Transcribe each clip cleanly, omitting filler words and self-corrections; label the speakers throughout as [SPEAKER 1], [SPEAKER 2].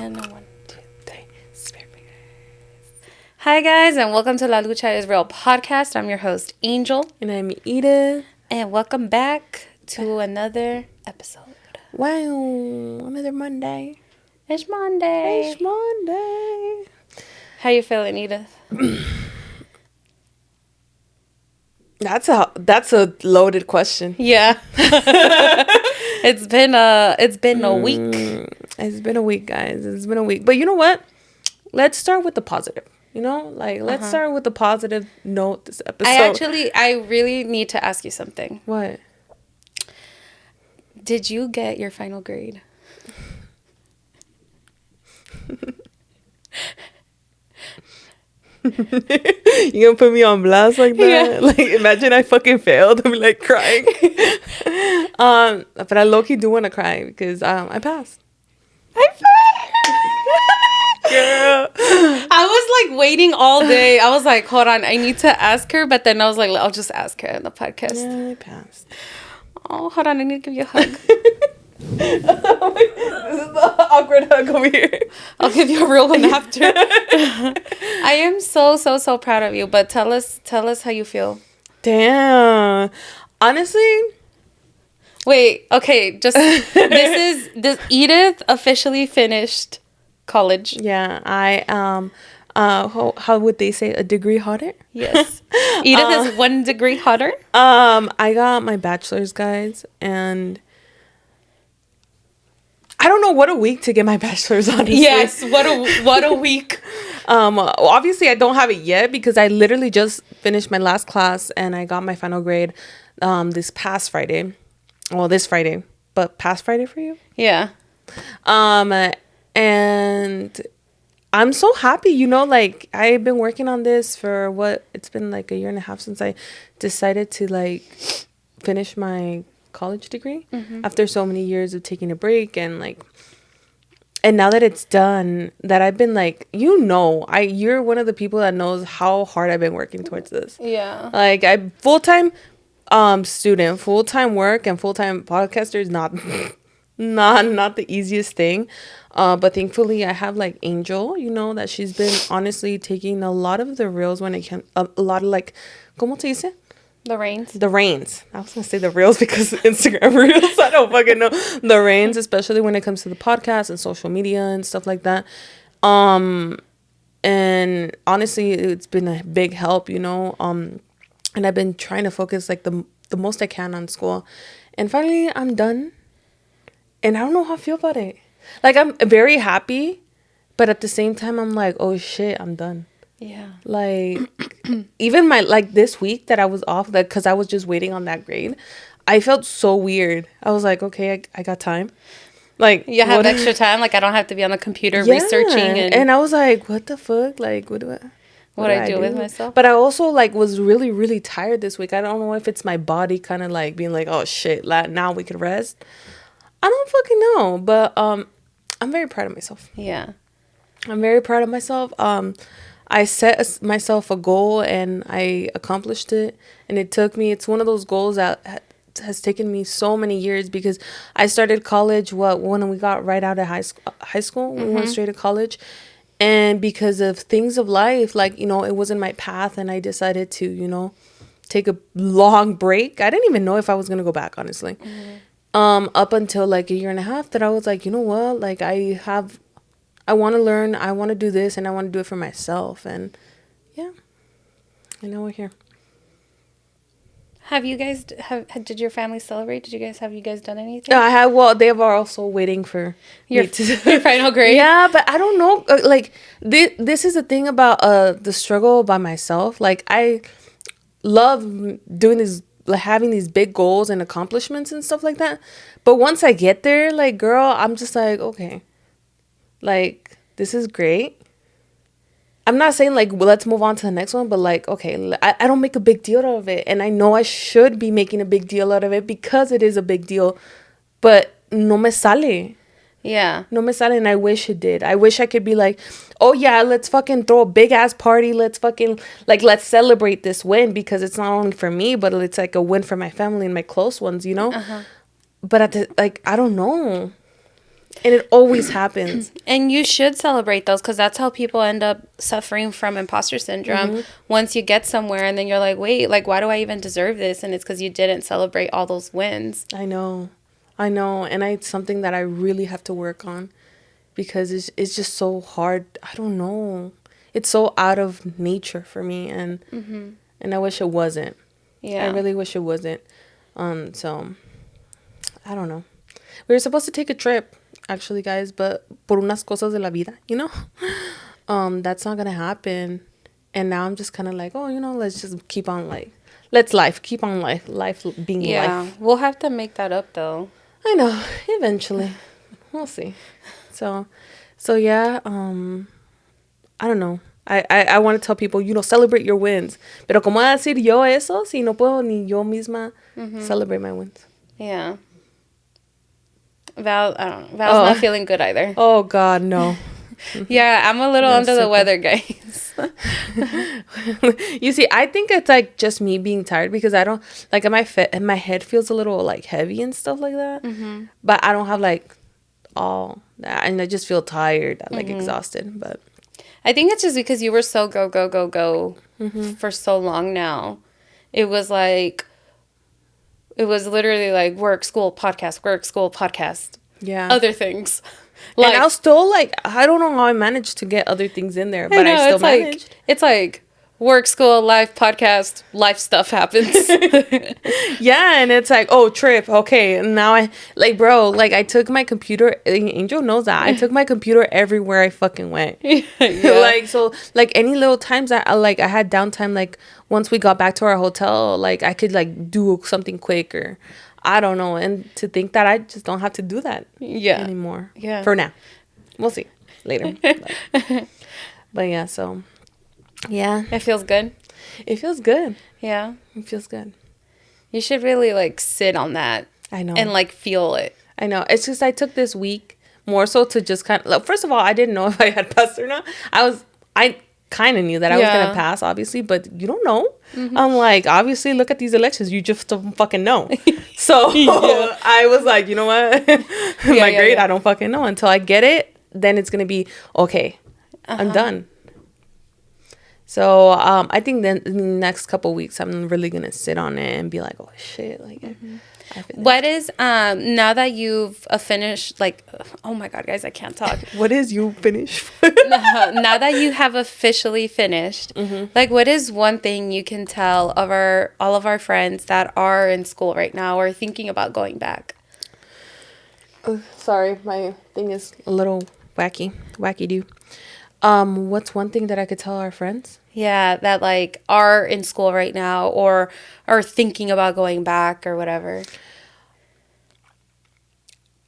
[SPEAKER 1] And 1, 2, 3, spirit fingers. Hi guys, and welcome to La Lucha is Real podcast. I'm your host, Angel.
[SPEAKER 2] And I'm Edith.
[SPEAKER 1] And welcome back to another episode.
[SPEAKER 2] Wow, another Monday.
[SPEAKER 1] It's Monday.
[SPEAKER 2] It's Monday.
[SPEAKER 1] How you feeling, Edith?
[SPEAKER 2] That's a loaded question.
[SPEAKER 1] Yeah. It's been a week.
[SPEAKER 2] It's been a week, guys. It's been a week. But you know what? Let's start with the positive. You know, let's start with the positive note this episode.
[SPEAKER 1] I really need to ask you something.
[SPEAKER 2] What?
[SPEAKER 1] Did you get your final grade?
[SPEAKER 2] You gonna put me on blast like that? Yeah. Like, imagine I fucking failed. I'm like crying. But I low-key do want to cry because I passed.
[SPEAKER 1] Girl. I was like waiting all day. I was like, hold on, I need to ask her. But then I was like, I'll just ask her in the podcast.
[SPEAKER 2] Yeah, I passed.
[SPEAKER 1] Oh, hold on, I need to give you a hug.
[SPEAKER 2] This is the awkward hug over here.
[SPEAKER 1] I'll give you a real one after. I am so proud of you. But tell us how you feel.
[SPEAKER 2] Damn. Honestly.
[SPEAKER 1] Wait. Okay. Just this. Edith officially finished college.
[SPEAKER 2] Yeah. I how would they say, a degree hotter?
[SPEAKER 1] Yes. Edith is 1 degree hotter.
[SPEAKER 2] I got my bachelor's, guys, and I don't know, what a week to get my bachelor's, honestly.
[SPEAKER 1] Yes, what a week.
[SPEAKER 2] Obviously I don't have it yet because I literally just finished my last class and I got my final grade this past Friday. Well, this Friday, but past Friday for you?
[SPEAKER 1] Yeah.
[SPEAKER 2] And I'm so happy, you know, like I've been working on this for it's been like a year and a half since I decided to like finish my college degree after so many years of taking a break, and now that it's done, that I've been like, you're one of the people that knows how hard I've been working towards this.
[SPEAKER 1] Yeah.
[SPEAKER 2] Like, I full-time student, full-time work, and full-time podcaster is not not the easiest thing. But thankfully I have like Angel, you know, that she's been honestly taking a lot of the reels when it can, a lot of like, ¿cómo se dice?
[SPEAKER 1] The reins.
[SPEAKER 2] The reins. I was going to say the reels because Instagram reels. I don't fucking know. The reins, especially when it comes to the podcast and social media and stuff like that. And honestly, it's been a big help, you know. And I've been trying to focus like the most I can on school. And finally, I'm done. And I don't know how I feel about it. Like, I'm very happy, but at the same time, I'm like, oh shit, I'm done.
[SPEAKER 1] Yeah.
[SPEAKER 2] Like, even this week that I was off, like, because I was just waiting on that grade, I felt so weird. I was like, okay, I got time. Like,
[SPEAKER 1] you have extra time. Like, I don't have to be on the computer researching.
[SPEAKER 2] And I was like, what the fuck? Like, what do I
[SPEAKER 1] do with myself?
[SPEAKER 2] But I also like was really, really tired this week. I don't know if it's my body kind of like being like, oh shit, now we could rest. I don't fucking know. But I'm very proud of myself.
[SPEAKER 1] Yeah.
[SPEAKER 2] I'm very proud of myself. I set myself a goal and I accomplished it. And it's one of those goals that has taken me so many years, because I started college, when we got right out of high school, we went straight to college. And because of things of life, like, you know, it wasn't my path, and I decided to, you know, take a long break. I didn't even know if I was going to go back, honestly. Up until like a year and a half, that I was like, you know what, like I want to learn, I want to do this, and I want to do it for myself. And yeah, I know we're here.
[SPEAKER 1] Have you guys, did your family celebrate? Have you guys done anything?
[SPEAKER 2] They are also waiting for
[SPEAKER 1] your final grade.
[SPEAKER 2] Yeah, but I don't know, like, this is the thing about the struggle by myself. Like, I love doing this, like, having these big goals and accomplishments and stuff like that. But once I get there, like, girl, I'm just like, okay, like, this is great. I'm not saying like, well, let's move on to the next one, but like, okay, I don't make a big deal out of it. And I know I should be making a big deal out of it because it is a big deal, but no me sale.
[SPEAKER 1] Yeah.
[SPEAKER 2] No me sale, and I wish it did. I wish I could be like, oh yeah, let's fucking throw a big ass party. Let's fucking, like, let's celebrate this win, because it's not only for me, but it's like a win for my family and my close ones, you know? But I don't know. And it always happens.
[SPEAKER 1] And you should celebrate those, because that's how people end up suffering from imposter syndrome. Once you get somewhere and then you're like, wait, like, why do I even deserve this? And it's because you didn't celebrate all those wins.
[SPEAKER 2] I know. And it's something that I really have to work on, because it's just so hard. I don't know. It's so out of nature for me. And I wish it wasn't. Yeah. I really wish it wasn't. So, I don't know. We were supposed to take a trip, actually, guys, but por unas cosas de la vida, you know? That's not gonna happen. And now I'm just kind of like, oh, you know, let's just keep on, like, keep on life being life.
[SPEAKER 1] Yeah, we'll have to make that up, though.
[SPEAKER 2] I know, eventually. We'll see. So yeah, I don't know. I want to tell people, you know, celebrate your wins. Pero ¿cómo voy a decir yo eso si no puedo ni yo misma celebrate my wins?
[SPEAKER 1] Yeah. Val, I don't know. Val's not feeling good either.
[SPEAKER 2] Oh, God, no.
[SPEAKER 1] Yeah, I'm a little under the weather, guys.
[SPEAKER 2] You see, I think it's like just me being tired, because I don't, like, my head feels a little like heavy and stuff like that. But I don't have like all that, and I just feel tired, like exhausted. But
[SPEAKER 1] I think it's just because you were so go for so long now. It was literally like work, school, podcast.
[SPEAKER 2] Yeah.
[SPEAKER 1] Other things.
[SPEAKER 2] Like, and I was still like, I don't know how I managed to get other things in there, but I still managed.
[SPEAKER 1] It's like work, school, life, podcast, life stuff happens.
[SPEAKER 2] Yeah, and it's like, oh, trip. Okay, and now I, like, bro, like, I took my computer. Angel knows that. I took my computer everywhere I fucking went. Yeah. Like, so, like, any little times that, I had downtime, like, once we got back to our hotel, like, I could, like, do something quick, or I don't know. And to think that I just don't have to do that anymore. Yeah. For now. We'll see later. But yeah, so, yeah.
[SPEAKER 1] It feels good.
[SPEAKER 2] It feels good.
[SPEAKER 1] Yeah.
[SPEAKER 2] It feels good.
[SPEAKER 1] You should really, like, sit on that.
[SPEAKER 2] I know.
[SPEAKER 1] And, like, feel it.
[SPEAKER 2] I know. It's just I took this week more so to just kind of, like, first of all, I didn't know if I had passed or not. I kind of knew that I was going to pass, obviously, but you don't know. I'm like, obviously, look at these elections. You just don't fucking know. So I was like, you know what? My grade, I don't fucking know. Until I get it, then it's going to be, okay, I'm done. So I think then in the next couple weeks, I'm really going to sit on it and be like, oh, shit. Like,
[SPEAKER 1] what is, now that you've finished, like, oh my God, guys, I can't talk.
[SPEAKER 2] What is you finished?
[SPEAKER 1] Now that you have officially finished, like, what is one thing you can tell of all of our friends that are in school right now or thinking about going back?
[SPEAKER 2] Sorry, my thing is a little wacky-do. What's one thing that I could tell our friends?
[SPEAKER 1] Yeah, that, like, are in school right now or are thinking about going back or whatever.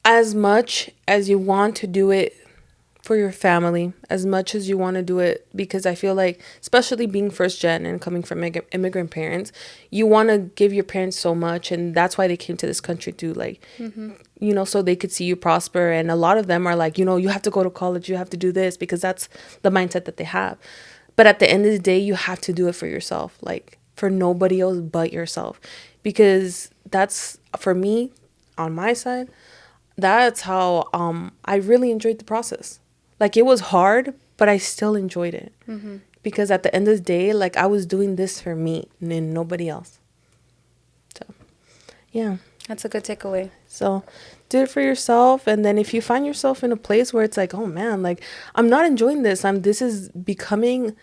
[SPEAKER 2] As much as you want to do it for your family, as much as you want to do it, because I feel like, especially being first gen and coming from immigrant parents, you want to give your parents so much, and that's why they came to this country too, like, you know, so they could see you prosper. And a lot of them are like, you know, you have to go to college, you have to do this, because that's the mindset that they have. But at the end of the day, you have to do it for yourself, like, for nobody else but yourself, because that's, for me, on my side, that's how I really enjoyed the process. Like, it was hard, but I still enjoyed it. Because at the end of the day, like, I was doing this for me and nobody else. So, yeah.
[SPEAKER 1] That's a good takeaway.
[SPEAKER 2] So, do it for yourself. And then if you find yourself in a place where it's like, oh, man, like, I'm not enjoying this. This is becoming,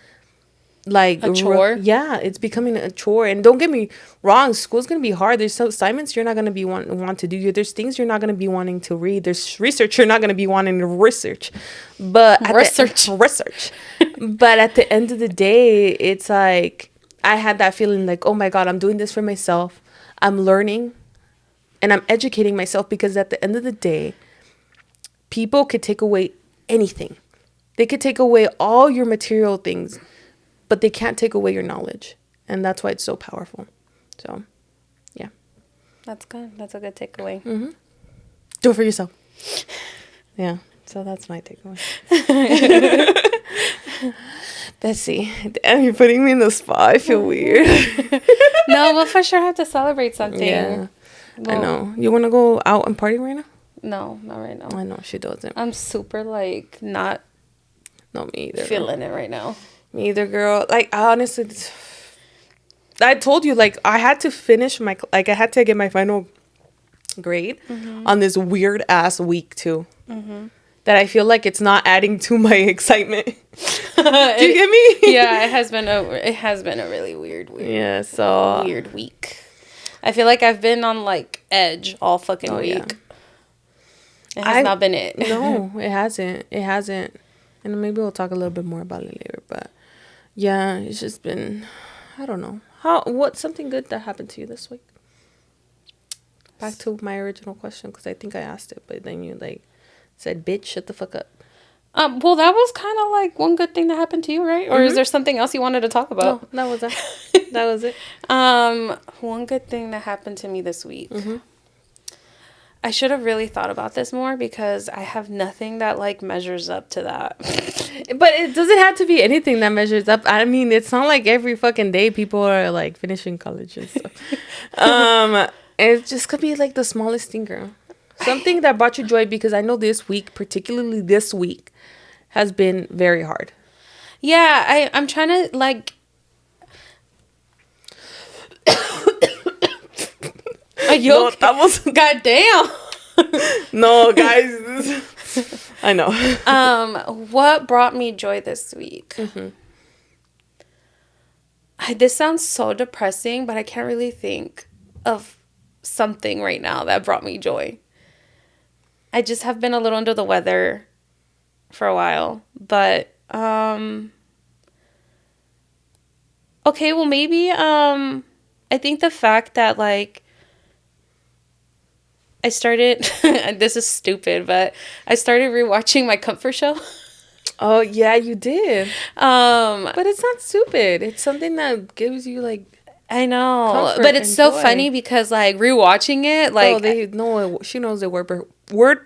[SPEAKER 2] like,
[SPEAKER 1] a chore.
[SPEAKER 2] Yeah, it's becoming a chore. And don't get me wrong, school's gonna be hard. There's some assignments you're not gonna be want to do. There's things you're not gonna be wanting to read. There's research you're not gonna be wanting to research. But research. But at the end of the day, it's like, I had that feeling like, oh my God, I'm doing this for myself. I'm learning and I'm educating myself, because at the end of the day, people could take away anything. They could take away all your material things, but they can't take away your knowledge. And that's why it's so powerful. So, yeah.
[SPEAKER 1] That's good. That's a good takeaway.
[SPEAKER 2] Do it for yourself. Yeah. So that's my takeaway. Betsy, damn, you're putting me in the spot. I feel weird.
[SPEAKER 1] No, we'll for sure have to celebrate something.
[SPEAKER 2] Yeah. Well, I know. You want to go out and party right now?
[SPEAKER 1] No, not right now.
[SPEAKER 2] I know she doesn't.
[SPEAKER 1] I'm super like not.
[SPEAKER 2] No, me either.
[SPEAKER 1] Feeling it right now.
[SPEAKER 2] Me either, girl. Like honestly, I told you like I had to finish my I had to get my final grade on this weird ass week too. That I feel like it's not adding to my excitement. Do you get me?
[SPEAKER 1] Yeah, it has been a really weird week. I feel like I've been on like edge all fucking week. Yeah. It has not been it.
[SPEAKER 2] No, it hasn't. It hasn't. And maybe we'll talk a little bit more about it later. But yeah, it's just been, I don't know. What's something good that happened to you this week? Back to my original question, because I think I asked it, but then you like said, bitch, shut the fuck up.
[SPEAKER 1] Well, that was kind of like one good thing that happened to you, right? Or is there something else you wanted to talk about?
[SPEAKER 2] No, that was it. That was it.
[SPEAKER 1] One good thing that happened to me this week. I should have really thought about this more because I have nothing that like measures up to that.
[SPEAKER 2] But it doesn't have to be anything that measures up. I mean, it's not like every fucking day people are like finishing college and stuff. It just could be like the smallest thing, girl. Something that brought you joy, because I know this week, particularly this week, has been very hard. Yeah, I'm trying to like.
[SPEAKER 1] No, that was goddamn.
[SPEAKER 2] No, guys. I know.
[SPEAKER 1] What brought me joy this week? This sounds so depressing, but I can't really think of something right now that brought me joy. I just have been a little under the weather for a while, but okay, well maybe I think the fact that like I started, this is stupid, but I started rewatching my comfort show.
[SPEAKER 2] Oh, yeah, you did. But it's not stupid. It's something that gives you, like,
[SPEAKER 1] I know. But it's so funny because, like, rewatching it, like...
[SPEAKER 2] she knows it word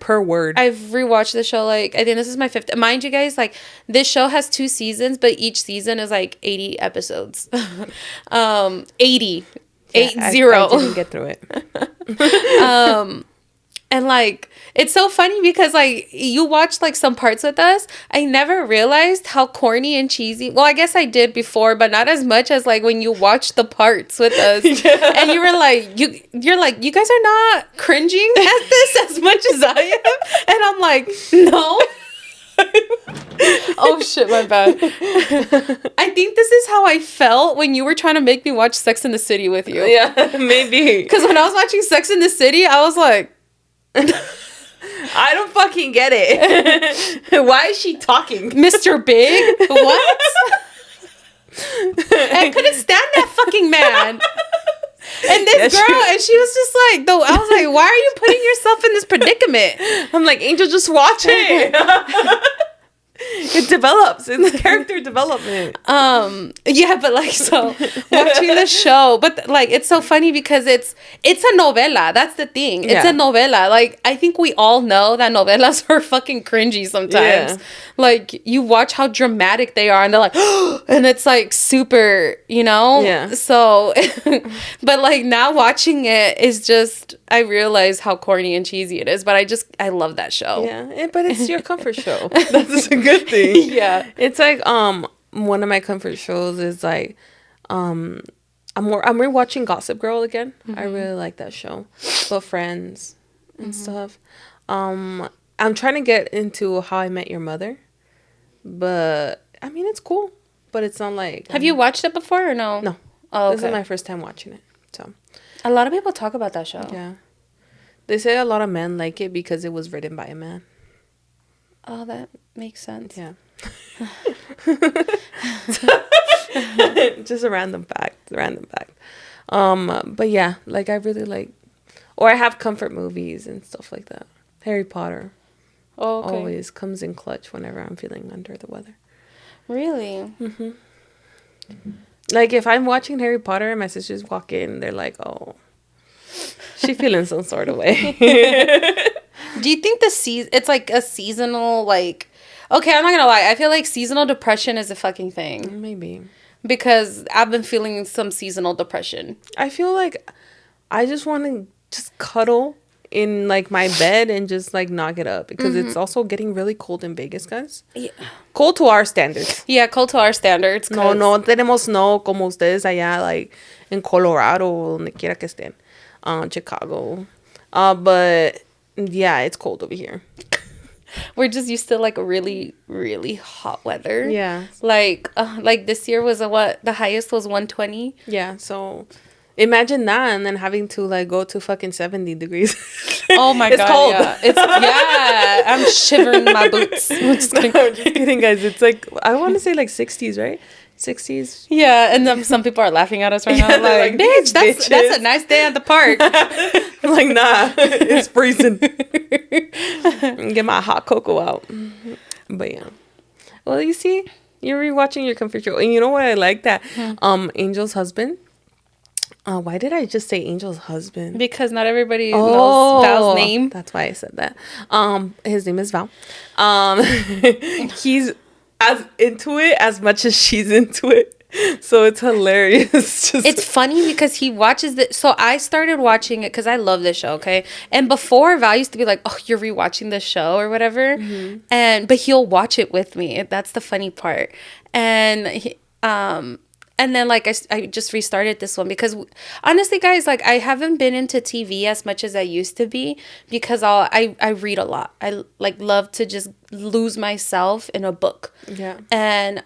[SPEAKER 2] per word.
[SPEAKER 1] I've rewatched the show, like, I think this is my 5th. Mind you guys, like, this show has 2 seasons, but each season is, like, 80 episodes. 80.
[SPEAKER 2] Yeah,
[SPEAKER 1] 80.
[SPEAKER 2] I didn't get through it.
[SPEAKER 1] And like it's so funny because like you watched like some parts with us. I never realized how corny and cheesy. Well, I guess I did before, but not as much as like when you watched the parts with us. Yeah. And you were like you're like, you guys are not cringing at this as much as I am. And I'm like, no. Oh shit, my bad. I think this is how I felt when you were trying to make me watch Sex in the City with you.
[SPEAKER 2] Yeah, maybe.
[SPEAKER 1] Because when I was watching Sex in the City, I was like,
[SPEAKER 2] I don't fucking get it. Why is she talking?
[SPEAKER 1] Mr. Big? What? I couldn't stand that fucking man. And this girl, and she was just like, I was like, why are you putting yourself in this predicament?
[SPEAKER 2] I'm like, Angel, just watch it. It develops. It's character development.
[SPEAKER 1] Yeah, but like, so watching the show, but like, it's so funny because it's a novela. That's the thing. It's a novela. Like, I think we all know that novelas are fucking cringy sometimes. Yeah. Like, you watch how dramatic they are, and they're like, and it's like super, you know?
[SPEAKER 2] Yeah.
[SPEAKER 1] So, but like now watching it is just, I realize how corny and cheesy it is, but I love that show.
[SPEAKER 2] Yeah, but it's your comfort show. That's a good thing.
[SPEAKER 1] Yeah.
[SPEAKER 2] It's like, one of my comfort shows is like, I'm rewatching Gossip Girl again. I really like that show. But Friends and stuff. I'm trying to get into How I Met Your Mother. But, I mean, it's cool. But it's not like...
[SPEAKER 1] Have you watched it before or no?
[SPEAKER 2] No.
[SPEAKER 1] Oh, okay.
[SPEAKER 2] This is my first time watching it. So,
[SPEAKER 1] a lot of people talk about that show.
[SPEAKER 2] Yeah. They say a lot of men like it because it was written by a man.
[SPEAKER 1] Oh, that makes sense.
[SPEAKER 2] Yeah. Just a random fact. But yeah, like I really like... Or I have comfort movies and stuff like that. Harry Potter.
[SPEAKER 1] Oh, okay.
[SPEAKER 2] Always comes in clutch whenever I'm feeling under the weather.
[SPEAKER 1] Really?
[SPEAKER 2] Mm-hmm. Like if I'm watching Harry Potter and my sisters walk in, they're like, oh, she feeling some sort of way.
[SPEAKER 1] Do you think it's like a seasonal, like... Okay, I'm not gonna lie. I feel like seasonal depression is a fucking thing.
[SPEAKER 2] Maybe.
[SPEAKER 1] Because I've been feeling some seasonal depression.
[SPEAKER 2] I feel like I just want to just cuddle in like my bed and just like not get up because it's also getting really cold in Vegas, guys.
[SPEAKER 1] Yeah.
[SPEAKER 2] Cold to our standards.
[SPEAKER 1] Yeah, cold to our standards.
[SPEAKER 2] No tenemos snow como ustedes allá, like in Colorado, donde quiera que estén, Chicago. But yeah, it's cold over here.
[SPEAKER 1] We're just used to like really, really hot weather.
[SPEAKER 2] Yeah.
[SPEAKER 1] Like this year was the highest was 120.
[SPEAKER 2] Yeah, so imagine that and then having to like go to fucking 70 degrees.
[SPEAKER 1] Oh my
[SPEAKER 2] It's
[SPEAKER 1] God.
[SPEAKER 2] cold.
[SPEAKER 1] Yeah, I'm shivering my boots. I'm just kidding.
[SPEAKER 2] No, just kidding, guys. It's like, I want to say like 60s, right? 60s.
[SPEAKER 1] Yeah, and then some people are laughing at us right now.
[SPEAKER 2] Yeah,
[SPEAKER 1] Like,
[SPEAKER 2] like,
[SPEAKER 1] bitch, that's
[SPEAKER 2] bitches."
[SPEAKER 1] a nice day at the park.
[SPEAKER 2] I'm like, nah, it's freezing. Get my hot cocoa out. But yeah. Well, you see, you're rewatching your comfort show. And you know what I like that? Angel's husband. Why did I just say Angel's husband?
[SPEAKER 1] Because not everybody knows Val's name.
[SPEAKER 2] That's why I said that. His name is Val. He's as into it as much as she's into it. So it's hilarious.
[SPEAKER 1] It's funny because he watches it. So I started watching it because I love this show, okay? And before, Val used to be like, oh, you're rewatching this show or whatever. Mm-hmm. But he'll watch it with me. That's the funny part. And then, like, I just restarted this one because, honestly, guys, like, I haven't been into TV as much as I used to be because I read a lot. I, like, love to just lose myself in a book.
[SPEAKER 2] Yeah.
[SPEAKER 1] And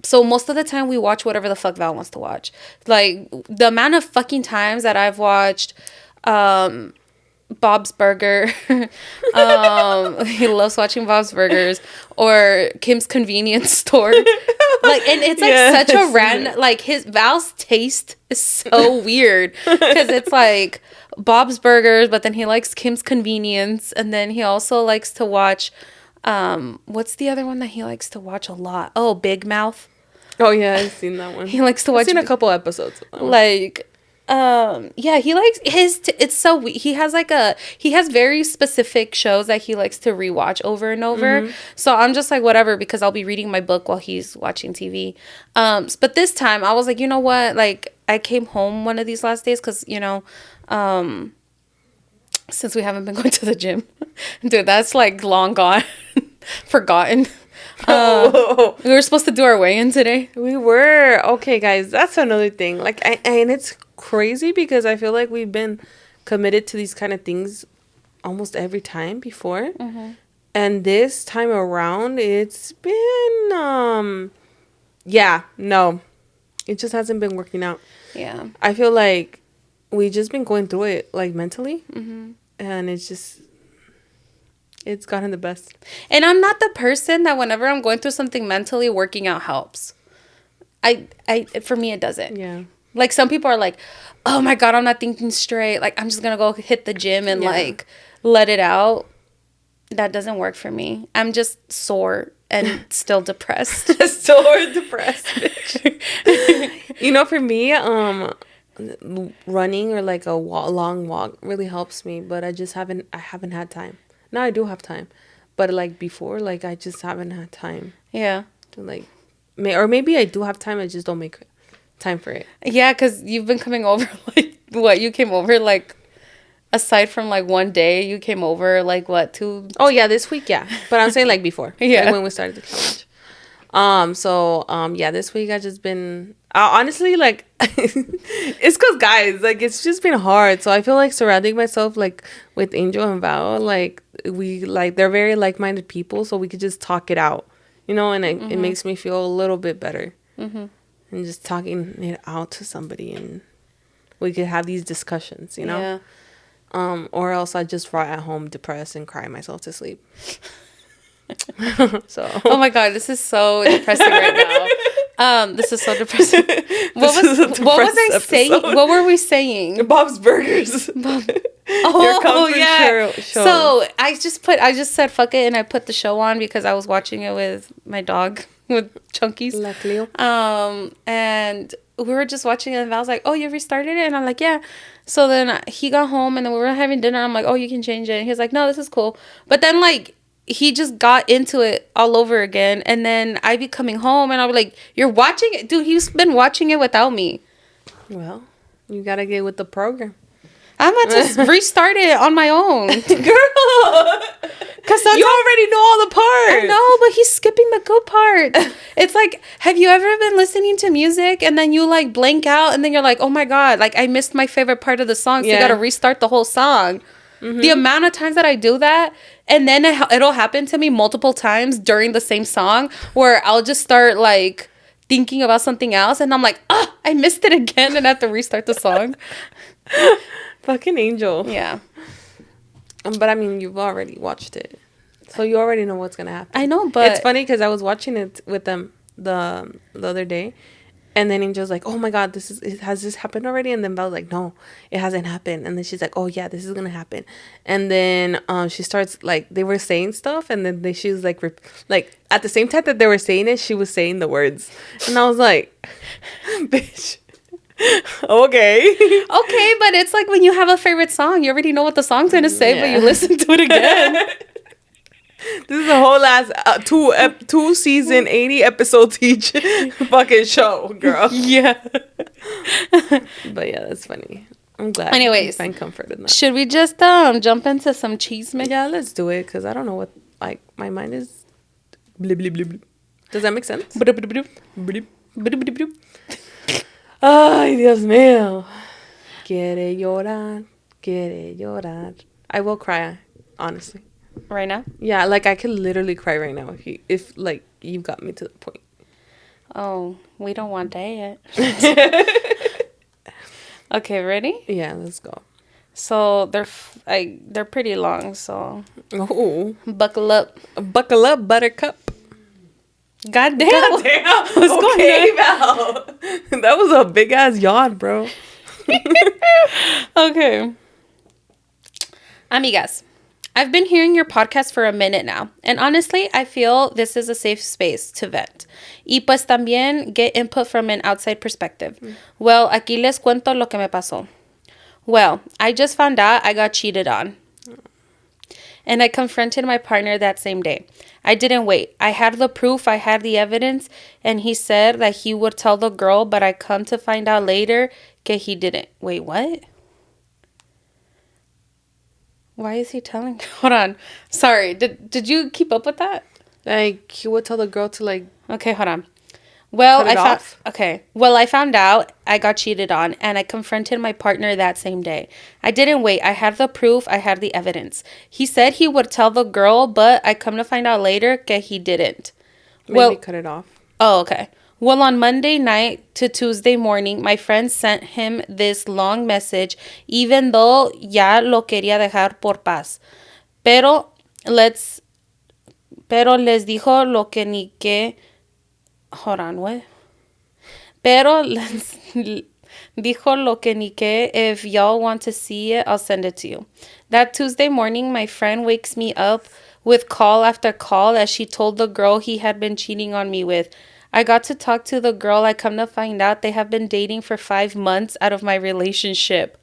[SPEAKER 1] so most of the time we watch whatever the fuck Val wants to watch. Like, the amount of fucking times that I've watched Bob's Burger. He loves watching Bob's Burgers or Kim's Convenience Store. Like, and it's like such a random, like, Val's taste is so weird because it's like Bob's Burgers, but then he likes Kim's Convenience, and then he also likes to watch what's the other one that he likes to watch a lot? Oh, Big Mouth.
[SPEAKER 2] Oh yeah, I've seen that one.
[SPEAKER 1] He likes to watch.
[SPEAKER 2] I've seen a couple episodes.
[SPEAKER 1] Like, yeah, he likes it's so he has very specific shows that he likes to rewatch over and over. Mm-hmm. So I'm just like, whatever, because I'll be reading my book while he's watching TV. But this time I was like, you know what? Like, I came home one of these last days because, you know, since we haven't been going to the gym, dude, that's like long gone, forgotten. We were supposed to do our weigh-in today.
[SPEAKER 2] We were. Okay, guys, that's another thing. Like, and it's crazy because I feel like we've been committed to these kind of things almost every time before. Mm-hmm. And this time around, it's been, it just hasn't been working out.
[SPEAKER 1] Yeah.
[SPEAKER 2] I feel like we just been going through it, like, mentally. Mm-hmm. And it's gotten the best. And
[SPEAKER 1] I'm not the person that whenever I'm going through something mentally, working out helps. For me, it doesn't.
[SPEAKER 2] Yeah.
[SPEAKER 1] Like, some people are like, oh my God, I'm not thinking straight. Like, I'm just going to go hit the gym and like let it out. That doesn't work for me. I'm just sore and still depressed.
[SPEAKER 2] You know, for me, running or like a long walk really helps me, but I haven't had time. Now I do have time, but like before, like, I just haven't had time.
[SPEAKER 1] Yeah.
[SPEAKER 2] To like, or maybe I do have time, I just don't make time for it.
[SPEAKER 1] Yeah, because you've been coming over, like, what, you came over, like, aside from, like, one day, you came over, like, what, 2?
[SPEAKER 2] Oh, yeah, this week, yeah. But I'm saying, like, before.
[SPEAKER 1] Yeah.
[SPEAKER 2] Like when we started the challenge. Yeah, this week I just been, honestly, like, it's because, guys, like, it's just been hard. So I feel like surrounding myself, like, with Angel and Val, like, they're very like-minded people, so we could just talk it out, you know, and it makes me feel a little bit better. Mm-hmm. And just talking it out to somebody, and we could have these discussions, you know? Yeah. Or else I just rot at home depressed and cry myself to sleep. So.
[SPEAKER 1] Oh my God, this is so depressing right now. This is so depressing. What was I saying? What were we saying?
[SPEAKER 2] Bob's Burgers.
[SPEAKER 1] Oh yeah. Show. So I just said fuck it, and I put the show on because I was watching it with my dog, with Chunkies.
[SPEAKER 2] La Cleo.
[SPEAKER 1] And we were just watching it, and I was like, oh, you restarted it? And I'm like, yeah. So then he got home, and then we were having dinner. I'm like, oh, you can change it. And he was like, no, this is cool. But then, like, he just got into it all over again. And then I'd be coming home, and I'll be like, you're watching it? Dude, he's been watching it without me.
[SPEAKER 2] Well, you got to get with the program.
[SPEAKER 1] I'm about to restart it on my own.
[SPEAKER 2] Girl. Because you already know all the parts.
[SPEAKER 1] I know, but he's skipping the good parts. It's like, have you ever been listening to music and then you like blank out and then you're like, oh my God, like I missed my favorite part of the song. So you got to restart the whole song. Mm-hmm. The amount of times that I do that, and then it'll happen to me multiple times during the same song where I'll just start like thinking about something else and I'm like, I missed it again and I have to restart the song.
[SPEAKER 2] Fucking angel.
[SPEAKER 1] Yeah.
[SPEAKER 2] But I mean, you've already watched it. So you already know what's going to happen.
[SPEAKER 1] I know, but...
[SPEAKER 2] It's funny because I was watching it with them the other day. And then Angel's like, oh my God, has this happened already? And then Belle's like, no, it hasn't happened. And then she's like, oh yeah, this is going to happen. And then she starts, like, they were saying stuff. And then she was like, at the same time that they were saying it, she was saying the words. And I was like, bitch. Okay.
[SPEAKER 1] Okay, but it's like when you have a favorite song, you already know what the song's going to say, but you listen to it again.
[SPEAKER 2] This is a whole ass 2 season 80 episodes each fucking show, girl.
[SPEAKER 1] Yeah.
[SPEAKER 2] But yeah, that's funny. I'm glad.
[SPEAKER 1] Anyways,
[SPEAKER 2] you find comfort in that.
[SPEAKER 1] Should we just jump into some chisme?
[SPEAKER 2] Yeah, let's do it because I don't know what like my mind is. Blip, blip, blip, blip. Does that make sense? Blip, blip, blip. Blip, blip, blip, blip. Ay, Dios mío. Quiere llorar. I will cry, honestly.
[SPEAKER 1] Right now?
[SPEAKER 2] Yeah, like I could literally cry right now if like you got me to the point.
[SPEAKER 1] Oh, we don't want that yet. Okay, ready?
[SPEAKER 2] Yeah, let's go.
[SPEAKER 1] So they're pretty long, so buckle up.
[SPEAKER 2] Buckle up, buttercup.
[SPEAKER 1] Goddamn.
[SPEAKER 2] What's going on? Val. That was a big ass yawn, bro.
[SPEAKER 1] Okay. Amigas, I've been hearing your podcast for a minute now, and honestly, I feel this is a safe space to vent. Y pues también get input from an outside perspective. Well, aquí les cuento lo que me pasó. Well, I just found out I got cheated on. And I confronted my partner that same day. I didn't wait. I had the proof, I had the evidence, and he said that he would tell the girl, but I come to find out later that he didn't. Wait, what? Why is he telling? Hold on. Sorry. Did you keep up with that?
[SPEAKER 2] Like, he would tell the girl to, like...
[SPEAKER 1] Okay, hold on. Well, I found out I got cheated on, and I confronted my partner that same day. I didn't wait. I had the proof. I had the evidence. He said he would tell the girl, but I come to find out later that he didn't.
[SPEAKER 2] Maybe cut it off.
[SPEAKER 1] Oh, okay. Well, on Monday night to Tuesday morning, my friend sent him this long message, even though ya lo quería dejar por paz. Pero les dijo lo que ni que... Hold on, what? Pero les dijo lo que ni que, if y'all want to see it, I'll send it to you. That Tuesday morning, my friend wakes me up with call after call as she told the girl he had been cheating on me with. I got to talk to the girl. I come to find out they have been dating for 5 months out of my relationship.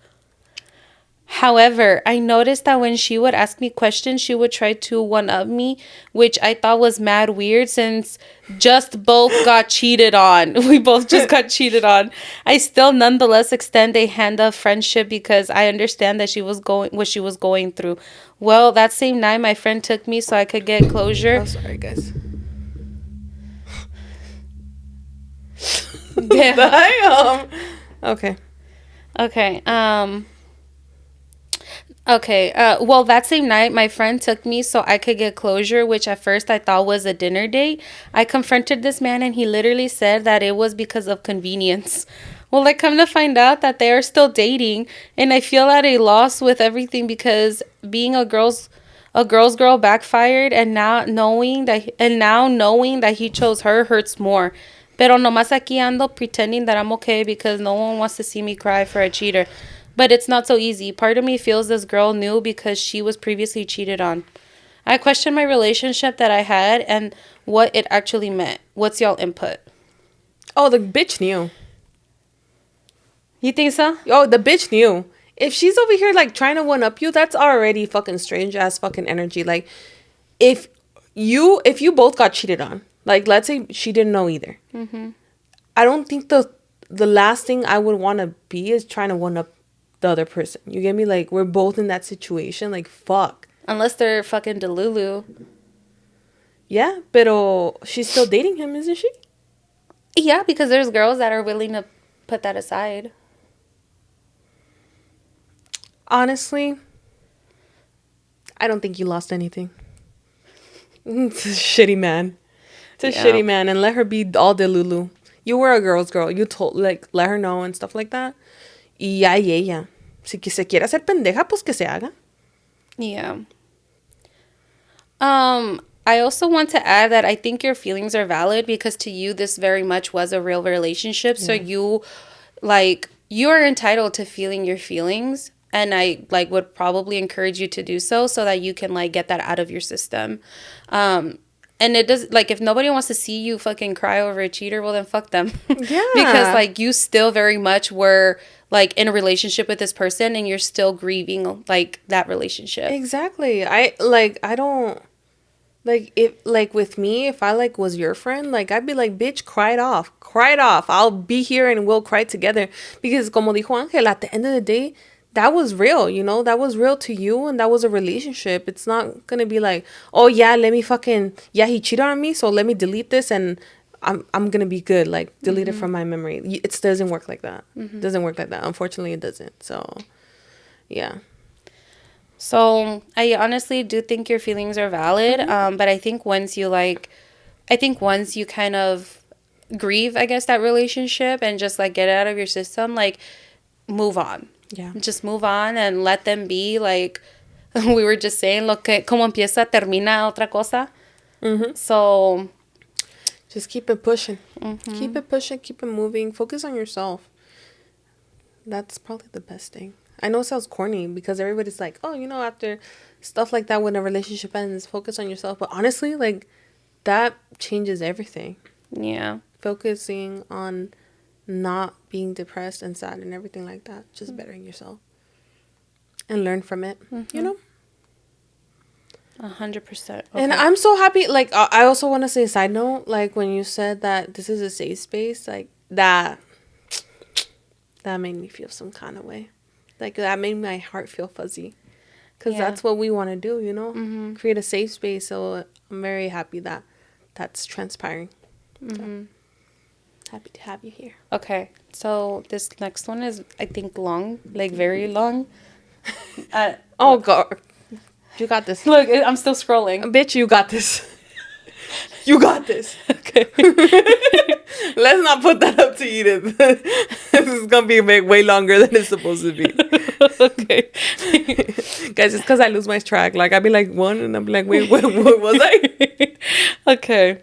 [SPEAKER 1] However, I noticed that when she would ask me questions, she would try to one-up me, which I thought was mad weird since just both got cheated on. We both just got cheated on. I still nonetheless extend a hand of friendship because I understand that what she was going through. Well, that same night, my friend took me so I could get closure.
[SPEAKER 2] Oh, sorry, guys.
[SPEAKER 1] Damn.
[SPEAKER 2] Okay.
[SPEAKER 1] Well, that same night, my friend took me so I could get closure, which at first I thought was a dinner date. I confronted this man and he literally said that it was because of convenience. Well, I come to find out that they are still dating, and I feel at a loss with everything because being a girl's girl backfired, and now knowing that he chose her hurts more. Pero nomás aquí ando pretending that I'm okay because no one wants to see me cry for a cheater. But it's not so easy. Part of me feels this girl knew because she was previously cheated on. I question my relationship that I had and what it actually meant. What's y'all input?
[SPEAKER 2] Oh, the bitch knew.
[SPEAKER 1] You think so?
[SPEAKER 2] Oh, the bitch knew. If she's over here, like, trying to one-up you, that's already fucking strange-ass fucking energy. Like, if you both got cheated on, like, let's say she didn't know either. Mm-hmm. I don't think the last thing I would want to be is trying to one-up the other person. You get me? Like, we're both in that situation. Like, fuck.
[SPEAKER 1] Unless they're fucking Delulu.
[SPEAKER 2] Yeah, pero she's still dating him, isn't she?
[SPEAKER 1] Yeah, because there's girls that are willing to put that aside.
[SPEAKER 2] Honestly, I don't think you lost anything. It's a shitty man. It's a shitty man. And let her be all Delulu. You were a girl's girl. You told, like, let her know and stuff like that. Y ya y ella. Si que se quiere hacer pendeja, pues que se haga.
[SPEAKER 1] Yeah. I also want to add that I think your feelings are valid because to you, this very much was a real relationship. Yeah. So you are entitled to feeling your feelings. And I, like, would probably encourage you to do so that you can, like, get that out of your system. And it does, like, if nobody wants to see you fucking cry over a cheater, well, then fuck them. Yeah. Because, like, you still very much were, like, in a relationship with this person and you're still grieving, like, that relationship.
[SPEAKER 2] Exactly. I don't, like, if, like, with me, if I, like, was your friend, like, I'd be like, bitch, cry it off. I'll be here and we'll cry together. Because, como dijo Angel, at the end of the day, that was real, you know? That was real to you and that was a relationship. It's not going to be like, oh, yeah, he cheated on me, so let me delete this and I'm going to be good. Like, delete it from my memory. It doesn't work like that. It doesn't work like that. Unfortunately, it doesn't. So, yeah.
[SPEAKER 1] So, I honestly do think your feelings are valid. But I think once you kind of grieve, I guess, that relationship and just, like, get it out of your system, like, move on. Yeah. Just move on and let them be. Like, we were just saying, como empieza, termina otra cosa. So,
[SPEAKER 2] just keep it pushing. Keep it pushing. Keep it moving. Focus on yourself. That's probably the best thing. I know it sounds corny because everybody's like, oh, you know, after stuff like that, when a relationship ends, focus on yourself. But honestly, like, that changes everything.
[SPEAKER 1] Yeah.
[SPEAKER 2] Focusing on not being depressed and sad and everything like that. Just bettering yourself. And learn from it. You know?
[SPEAKER 1] 100%. Okay.
[SPEAKER 2] And I'm so happy. Like, I also want to say a side note. Like, when you said that this is a safe space, like, that made me feel some kind of way. Like, that made my heart feel fuzzy. Because that's what we want to do, you know? Create a safe space. So I'm very happy that that's transpiring. So, happy to have you here.
[SPEAKER 1] Okay. So this next one is, I think, long. Like, very long.
[SPEAKER 2] Oh, God. You got this.
[SPEAKER 1] Look, I'm still scrolling.
[SPEAKER 2] Bitch, you got this. You got this. Okay. Let's not put that up to Edith. This is going to be way longer than it's supposed to be. Okay. Guys, it's because I lose my track. Like, I'd be like one, and I'm like, wait, what was I?
[SPEAKER 1] Okay.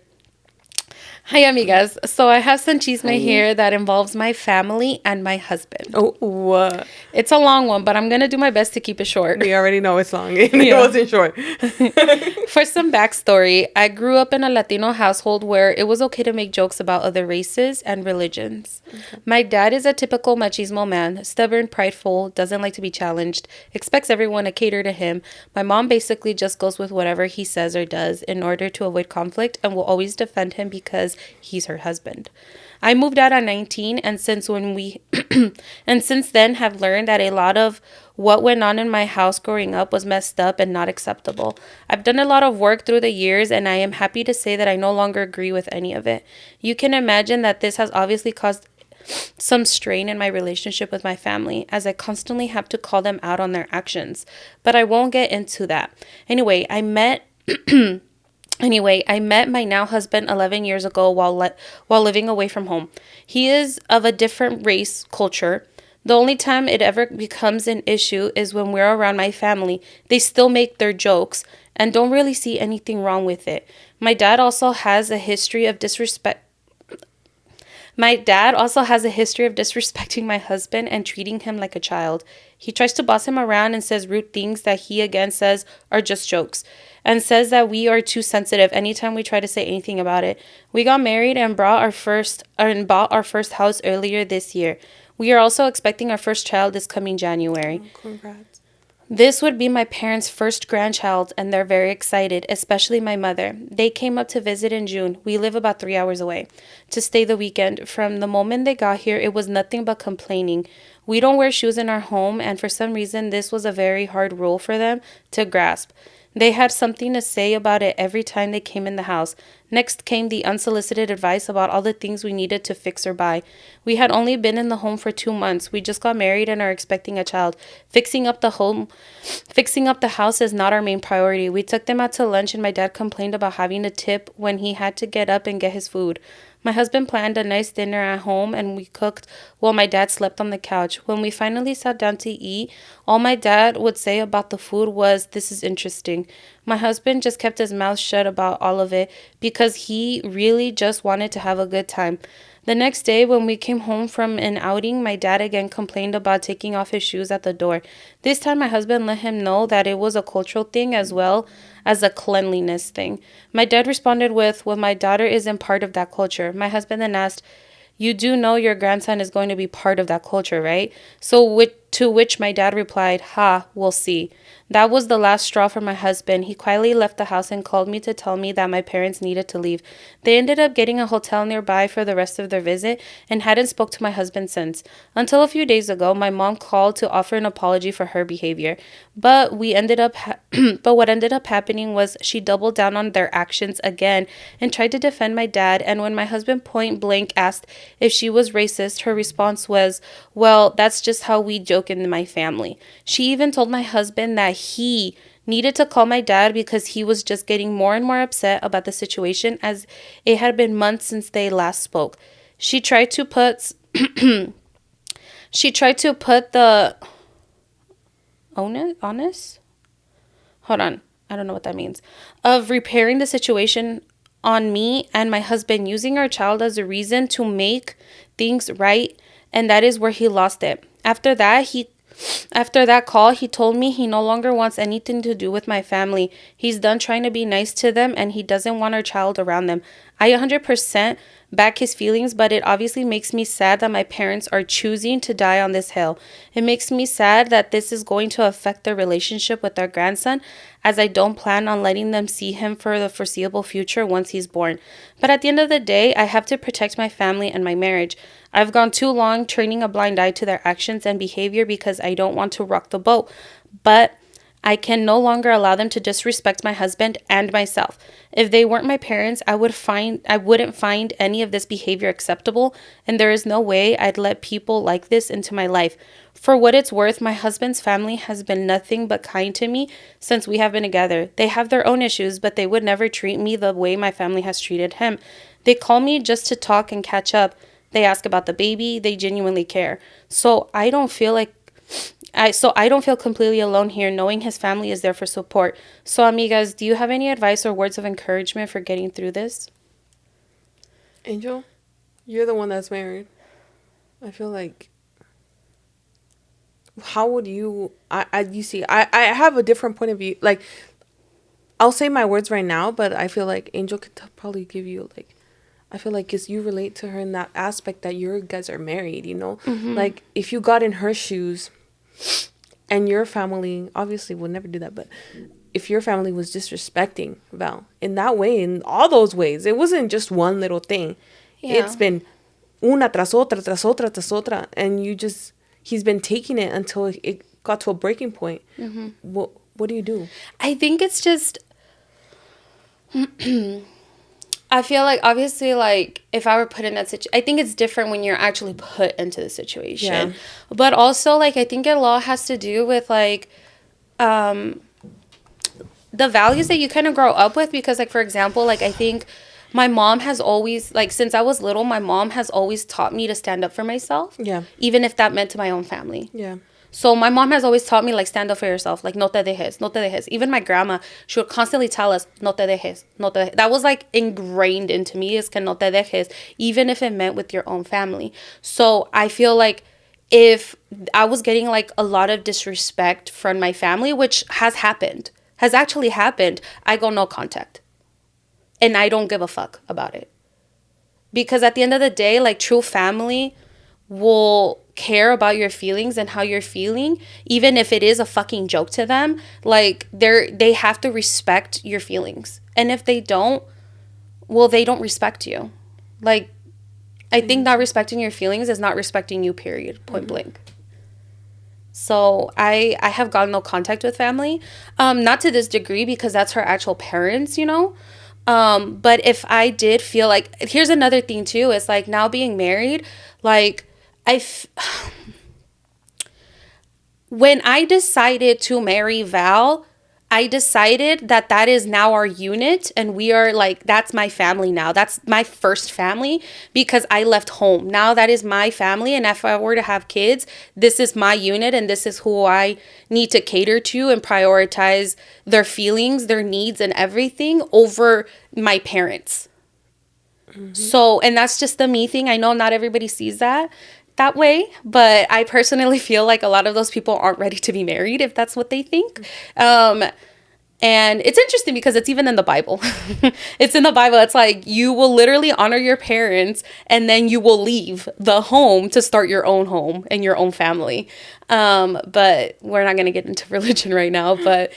[SPEAKER 1] Hi, amigas. So I have some chisme here that involves my family and my husband.
[SPEAKER 2] Oh,
[SPEAKER 1] it's a long one, but I'm going to do my best to keep it short.
[SPEAKER 2] We already know it's long. It wasn't short.
[SPEAKER 1] For some backstory, I grew up in a Latino household where it was okay to make jokes about other races and religions. Okay. My dad is a typical machismo man, stubborn, prideful, doesn't like to be challenged, expects everyone to cater to him. My mom basically just goes with whatever he says or does in order to avoid conflict and will always defend him because he's her husband. I moved out at 19 and since then have learned that a lot of what went on in my house growing up was messed up and not acceptable. I've done a lot of work through the years and I am happy to say that I no longer agree with any of it. You can imagine that this has obviously caused some strain in my relationship with my family as I constantly have to call them out on their actions, but I won't get into that. Anyway, I met my now husband 11 years ago while living away from home. He is of a different race culture. The only time it ever becomes an issue is when we're around my family. They still make their jokes and don't really see anything wrong with it. My dad also has a history of disrespecting my husband and treating him like a child. He tries to boss him around and says rude things that he again says are just jokes, and says that we are too sensitive anytime we try to say anything about it. We got married and bought our first house earlier this year. We are also expecting our first child this coming January.
[SPEAKER 2] Oh, congrats.
[SPEAKER 1] This would be my parents' first grandchild, and they're very excited, especially my mother. They came up to visit in June. We live about 3 hours away to stay the weekend. From the moment they got here, it was nothing but complaining. We don't wear shoes in our home, and for some reason, this was a very hard rule for them to grasp. They had something to say about it every time they came in the house. Next came the unsolicited advice about all the things we needed to fix or buy. We had only been in the home for 2 months. We just got married and are expecting a child. Fixing up the house is not our main priority. We took them out to lunch and my dad complained about having to tip when he had to get up and get his food. My husband planned a nice dinner at home and we cooked while my dad slept on the couch. When we finally sat down to eat, all my dad would say about the food was, "This is interesting." My husband just kept his mouth shut about all of it because he really just wanted to have a good time. The next day, when we came home from an outing, my dad again complained about taking off his shoes at the door. This time, my husband let him know that it was a cultural thing as well as a cleanliness thing. My dad responded with, "Well, my daughter isn't part of that culture." My husband then asked, "You do know your grandson is going to be part of that culture, right?" To which my dad replied, "Ha, we'll see." That was the last straw for my husband. He quietly left the house and called me to tell me that my parents needed to leave. They ended up getting a hotel nearby for the rest of their visit and hadn't spoke to my husband since. Until a few days ago, my mom called to offer an apology for her behavior. But what ended up happening was she doubled down on their actions again and tried to defend my dad. And when my husband point blank asked if she was racist, her response was, "Well, that's just how we joke in my family." She even told my husband that he needed to call my dad because he was just getting more and more upset about the situation as it had been months since they last spoke. She tried to put the onus? Hold on. I don't know what that means. Of repairing the situation on me and my husband, using our child as a reason to make things right, and that is where he lost it. After that call, he told me he no longer wants anything to do with my family. He's done trying to be nice to them and he doesn't want our child around them. I 100% back his feelings, but it obviously makes me sad that my parents are choosing to die on this hill. It makes me sad that this is going to affect their relationship with their grandson, as I don't plan on letting them see him for the foreseeable future once he's born. But at the end of the day, I have to protect my family and my marriage. I've gone too long turning a blind eye to their actions and behavior because I don't want to rock the boat. But I can no longer allow them to disrespect my husband and myself. If they weren't my parents, I wouldn't find any of this behavior acceptable, and there is no way I'd let people like this into my life. For what it's worth, my husband's family has been nothing but kind to me since we have been together. They have their own issues, but they would never treat me the way my family has treated him. They call me just to talk and catch up. They ask about the baby. They genuinely care. So I don't feel completely alone here, knowing his family is there for support. So, amigas, do you have any advice or words of encouragement for getting through this?
[SPEAKER 2] Angel, you're the one that's married. I feel like, how would you, you see, I have a different point of view. Like, I'll say my words right now, but I feel like Angel could probably give you, like, I feel like because you relate to her in that aspect that you guys are married, you know?
[SPEAKER 1] Mm-hmm.
[SPEAKER 2] Like, if you got in her shoes and your family, obviously would never do that, but if your family was disrespecting Val in that way, in all those ways, it wasn't just one little thing. Yeah. It's been una tras otra, tras otra, tras otra. And he's been taking it until it got to a breaking point. Mm-hmm. What do you do?
[SPEAKER 1] I think it's just... I feel like, obviously, like, if I were put in that situation, I think it's different when you're actually put into the situation. Yeah. But also, like, I think a lot has to do with, like, the values that you kind of grow up with. Because, like, for example, like, I think my mom has always, like, since I was little, my mom has always taught me to stand up for myself. Yeah. Even if that meant to my own family. Yeah. So my mom has always taught me, like, stand up for yourself. Like, no te dejes, no te dejes. Even my grandma, she would constantly tell us, no te dejes, no te dejes. That was, like, ingrained into me, is que no te dejes, even if it meant with your own family. So I feel like if I was getting, like, a lot of disrespect from my family, which has actually happened, I go no contact. And I don't give a fuck about it. Because at the end of the day, like, true family will care about your feelings and how you're feeling, even if it is a fucking joke to them, like they have to respect your feelings. And if they don't, well, they don't respect you. Like, I think not respecting your feelings is not respecting you, period, point blank. So I have gotten no contact with family, not to this degree because that's her actual parents, you know. But if I did feel like, here's another thing too, is like now being married, like when I decided to marry Val, I decided that that is now our unit, and we are like, that's my family now. That's my first family because I left home. Now that is my family, and if I were to have kids, this is my unit, and this is who I need to cater to and prioritize their feelings, their needs, and everything over my parents. So, and that's just the me thing. I know not everybody sees that way, but I personally feel like a lot of those people aren't ready to be married if that's what they think. And it's interesting because it's even in the Bible. It's in the Bible. It's like you will literally honor your parents and then you will leave the home to start your own home and your own family. But we're not going to get into religion right now. But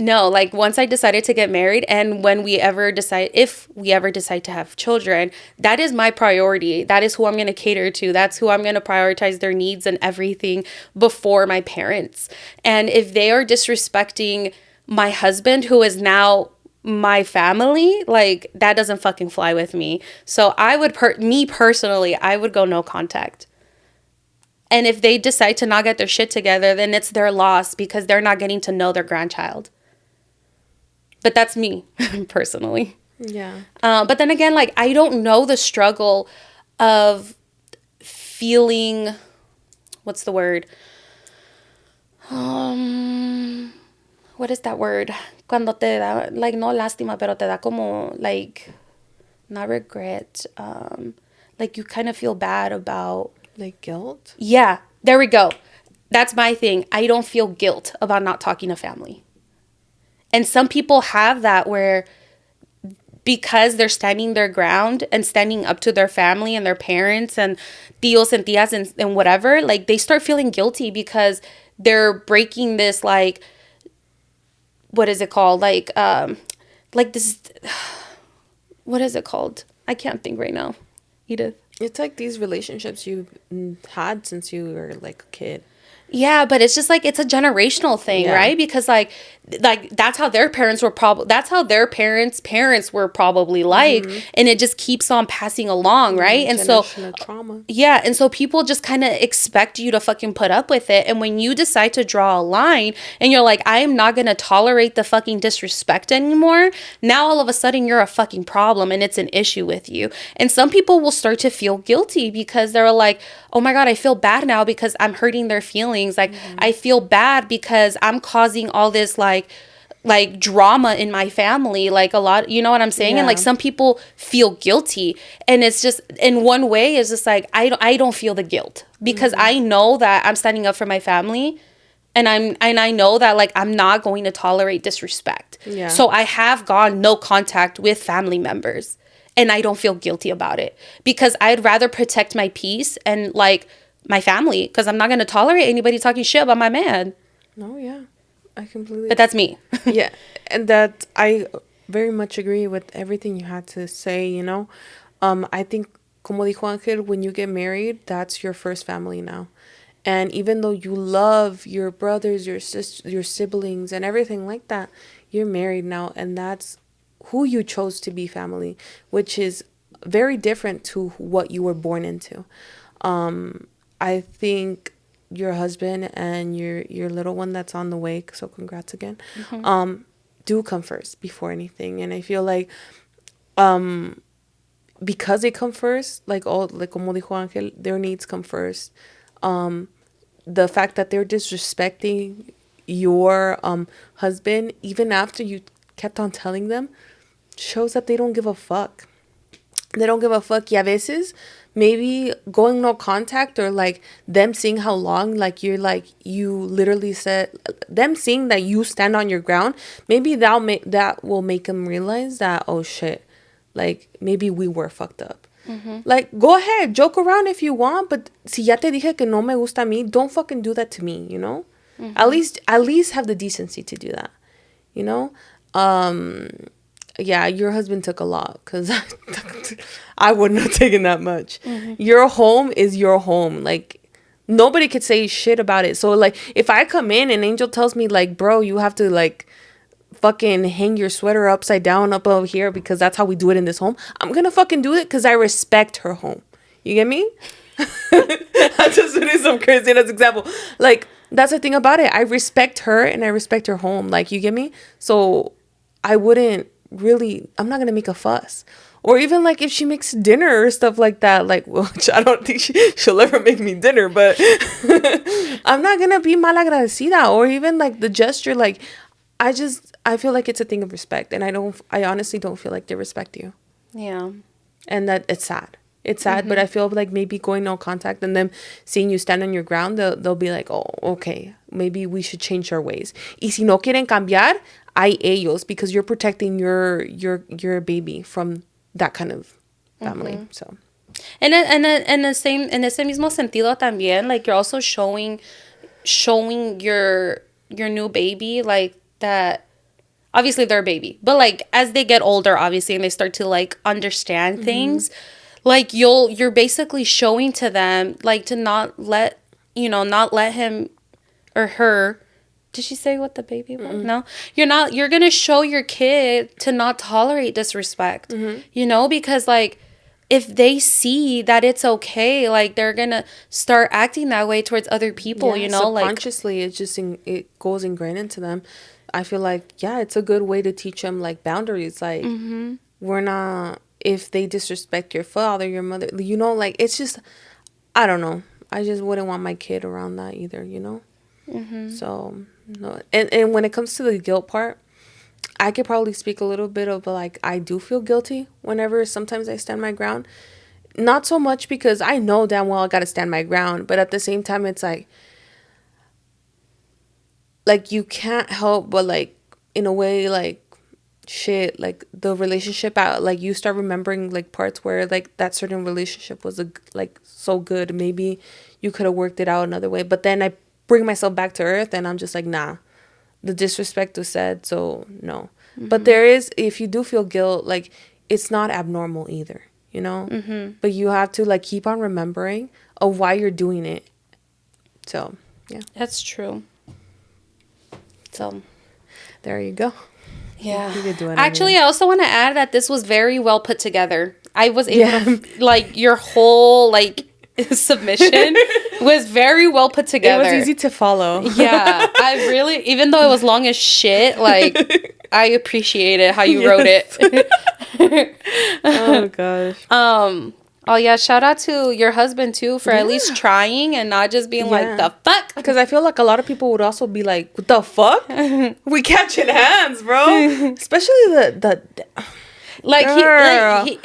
[SPEAKER 1] no, like once I decided to get married, and when we ever decide, if we ever decide to have children, that is my priority. That is who I'm going to cater to. That's who I'm going to prioritize their needs and everything before my parents. And if they are disrespecting my husband, who is now my family, like that doesn't fucking fly with me. So I would, me personally, I would go no contact. And if they decide to not get their shit together, then it's their loss because they're not getting to know their grandchild. But that's me personally.
[SPEAKER 2] Yeah.
[SPEAKER 1] But then again, like, I don't know the struggle of feeling, what's the word? What is that word? Cuando te da, like, no lástima, pero te da como, like, not regret. Like, you kind of feel bad about.
[SPEAKER 2] Like guilt?
[SPEAKER 1] Yeah, there we go. That's my thing. I don't feel guilt about not talking to family. And some people have that where because they're standing their ground and standing up to their family and their parents and tios and tias and whatever, like they start feeling guilty because they're breaking this, like, what is it called? Like this, what is it called? I can't think right now. Edith.
[SPEAKER 2] It's like these relationships you've had since you were like a kid.
[SPEAKER 1] Yeah, but it's just like it's a generational thing, right? Because like that's how their parents were that's how their parents were probably like, and it just keeps on passing along, right? And so
[SPEAKER 2] trauma.
[SPEAKER 1] Yeah, and so people just kind of expect you to fucking put up with it, and when you decide to draw a line and you're like, I am not going to tolerate the fucking disrespect anymore, now all of a sudden you're a fucking problem and it's an issue with you. And some people will start to feel guilty because they're like, oh my God, I feel bad now because I'm hurting their feelings. Like, I feel bad because I'm causing all this like drama in my family, like a lot, you know what I'm saying? Yeah. And like some people feel guilty, and it's just, in one way, it's just like, I don't feel the guilt because I know that I'm standing up for my family, and I know that like I'm not going to tolerate disrespect. Yeah. So I have gone no contact with family members, and I don't feel guilty about it because I'd rather protect my peace and like my family, because I'm not going to tolerate anybody talking shit about my man.
[SPEAKER 2] No, yeah. I completely.
[SPEAKER 1] But that's me.
[SPEAKER 2] Yeah. And that I very much agree with everything you had to say, you know. I think, como dijo Angel, when you get married, that's your first family now. And even though you love your brothers, your sisters, your siblings, and everything like that, you're married now. And that's who you chose to be family, which is very different to what you were born into. I think your husband and your little one that's on the way, so congrats again, do come first before anything. And I feel like because they come first, like all, like como dijo Angel, their needs come first. The fact that they're disrespecting your husband even after you kept on telling them shows that they don't give a fuck. They don't give a fuck. Y a veces, maybe going no contact, or like them seeing how long, like you're like, you literally said, them seeing that you stand on your ground, maybe that will make them realize that, oh shit, like maybe we were fucked up. Like, go ahead, joke around if you want, but si ya te dije que no me gusta a mí, don't fucking do that to me, you know? At least have the decency to do that, you know? Yeah, your husband took a lot, because I wouldn't have taken that much. Your home is your home. Like, nobody could say shit about it. So, like, if I come in and Angel tells me, like, bro, you have to, like, fucking hang your sweater upside down up over here because that's how we do it in this home, I'm gonna fucking do it because I respect her home. You get me? I'm just putting some crazy as example. Like, that's the thing about it. I respect her and I respect her home. Like, you get me? So I wouldn't really, I'm not gonna make a fuss. Or even, like, if she makes dinner or stuff like that, like, well, I don't think she'll ever make me dinner, but I'm not gonna be malagradecida. Or even, like, the gesture, like, I feel like it's a thing of respect, and I honestly don't feel like they respect you.
[SPEAKER 1] Yeah.
[SPEAKER 2] And that it's sad. It's sad, but I feel like maybe going no contact and them seeing you stand on your ground, they'll be like, oh, okay, maybe we should change our ways. Y si no quieren cambiar, hay ellos, because you're protecting your baby from that kind of family. So.
[SPEAKER 1] And in ese mismo sentido también, like, you're also showing your new baby, like, that obviously they're a baby, but, like, as they get older, obviously, and they start to, like, understand things, like, you're basically showing to them, like, to not let him or her. Did she say what the baby was? No, you're gonna show your kid to not tolerate disrespect, because, like, if they see that it's okay, like, they're gonna start acting that way towards other people,
[SPEAKER 2] subconsciously, like, it goes ingrained into them. I feel like, yeah, it's a good way to teach them, like, boundaries. Like, we're not, if they disrespect your father, your mother, like, it's just, I don't know. I just wouldn't want my kid around that either, So, no. And when it comes to the guilt part, I could probably speak a little bit of, like, I do feel guilty whenever sometimes I stand my ground. Not so much because I know damn well I got to stand my ground, but at the same time, it's like you can't help but, like, in a way, like, shit, like, the relationship out, like, you start remembering, like, parts where, like, that certain relationship was, like, so good. Maybe you could have worked it out another way, but then I bring myself back to earth and I'm just like, nah, the disrespect was said, so no. But there is, if you do feel guilt, like, it's not abnormal either, but you have to, like, keep on remembering of why you're doing it. So, yeah,
[SPEAKER 1] that's true. So
[SPEAKER 2] there you go.
[SPEAKER 1] Yeah.
[SPEAKER 2] You could do it.
[SPEAKER 1] Actually, I also want to add that this was very well put together. I was able to, like, your whole, like, submission was very well put together.
[SPEAKER 2] It was easy to follow.
[SPEAKER 1] Yeah. I really, even though it was long as shit, like, I appreciated how you wrote it.
[SPEAKER 2] Oh, gosh.
[SPEAKER 1] Oh, yeah. Shout out to your husband, too, for at least trying and not just being like, the fuck?
[SPEAKER 2] Because I feel like a lot of people would also be like, what the fuck? We catching hands, bro. Especially the
[SPEAKER 1] like, he,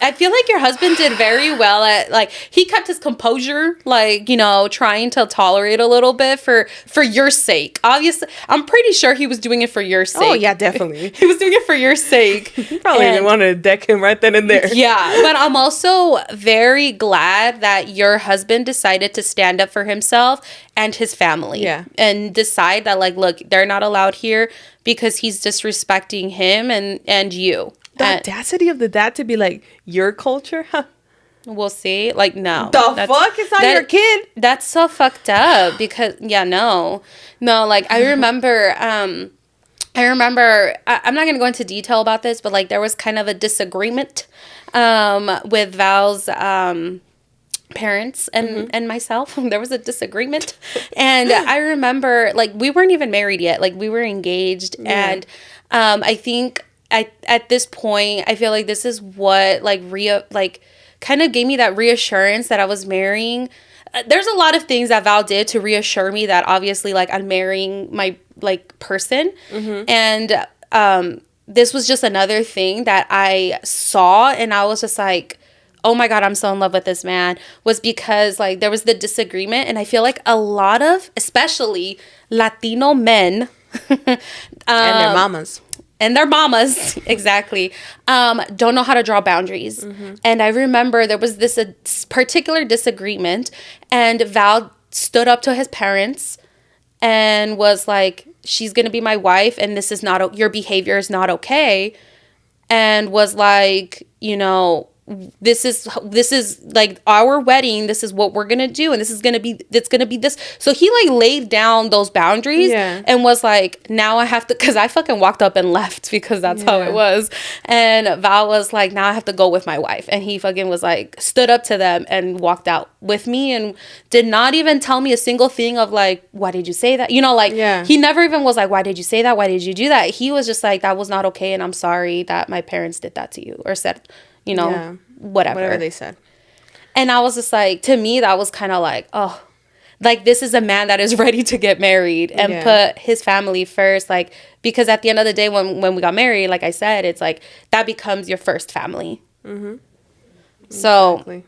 [SPEAKER 1] I feel like your husband did very well at, like, he kept his composure, like, trying to tolerate a little bit for your sake. Obviously, I'm pretty sure he was doing it for your sake.
[SPEAKER 2] Oh, yeah, definitely.
[SPEAKER 1] He was doing it for your sake.
[SPEAKER 2] He probably didn't want to deck him right then and there.
[SPEAKER 1] Yeah, but I'm also very glad that your husband decided to stand up for himself and his family.
[SPEAKER 2] Yeah.
[SPEAKER 1] And decide that, like, look, they're not allowed here because he's disrespecting him and you.
[SPEAKER 2] The audacity of the dad to be like, your culture? Huh?
[SPEAKER 1] We'll see. Like, no.
[SPEAKER 2] The fuck? It's not your kid?
[SPEAKER 1] That's so fucked up because, no, like, I remember, I'm not going to go into detail about this, but, like, there was kind of a disagreement with Val's parents and myself. There was a disagreement. And I remember, like, we weren't even married yet. Like, we were engaged. Yeah. And I think at this point, I feel like this is what, like, kind of gave me that reassurance that I was marrying. There's a lot of things that Val did to reassure me that obviously, like, I'm marrying my, like, person. And this was just another thing that I saw and I was just like, oh my God, I'm so in love with this man, was because, like, there was the disagreement. And I feel like a lot of, especially Latino men.
[SPEAKER 2] And their mamas.
[SPEAKER 1] and their mamas, exactly, don't know how to draw boundaries. And I remember there was this particular disagreement, and Val stood up to his parents and was like, she's going to be my wife, and this is not, your behavior is not okay. And was like, you know, this is like our wedding. This is what we're going to do. And it's going to be this. So he like laid down those boundaries and was like, now I have to, cause I fucking walked up and left because that's how it was. And Val was like, now I have to go with my wife. And he fucking was like, stood up to them and walked out with me and did not even tell me a single thing of like, why did you say that? You know, like he never even was like, why did you say that? Why did you do that? He was just like, that was not okay. And I'm sorry that my parents did that to you or said, you know, whatever
[SPEAKER 2] they said.
[SPEAKER 1] And I was just like, to me, that was kind of like, oh, like this is a man that is ready to get married and put his family first. Like, because at the end of the day, when we got married, like I said, it's like that becomes your first family. So.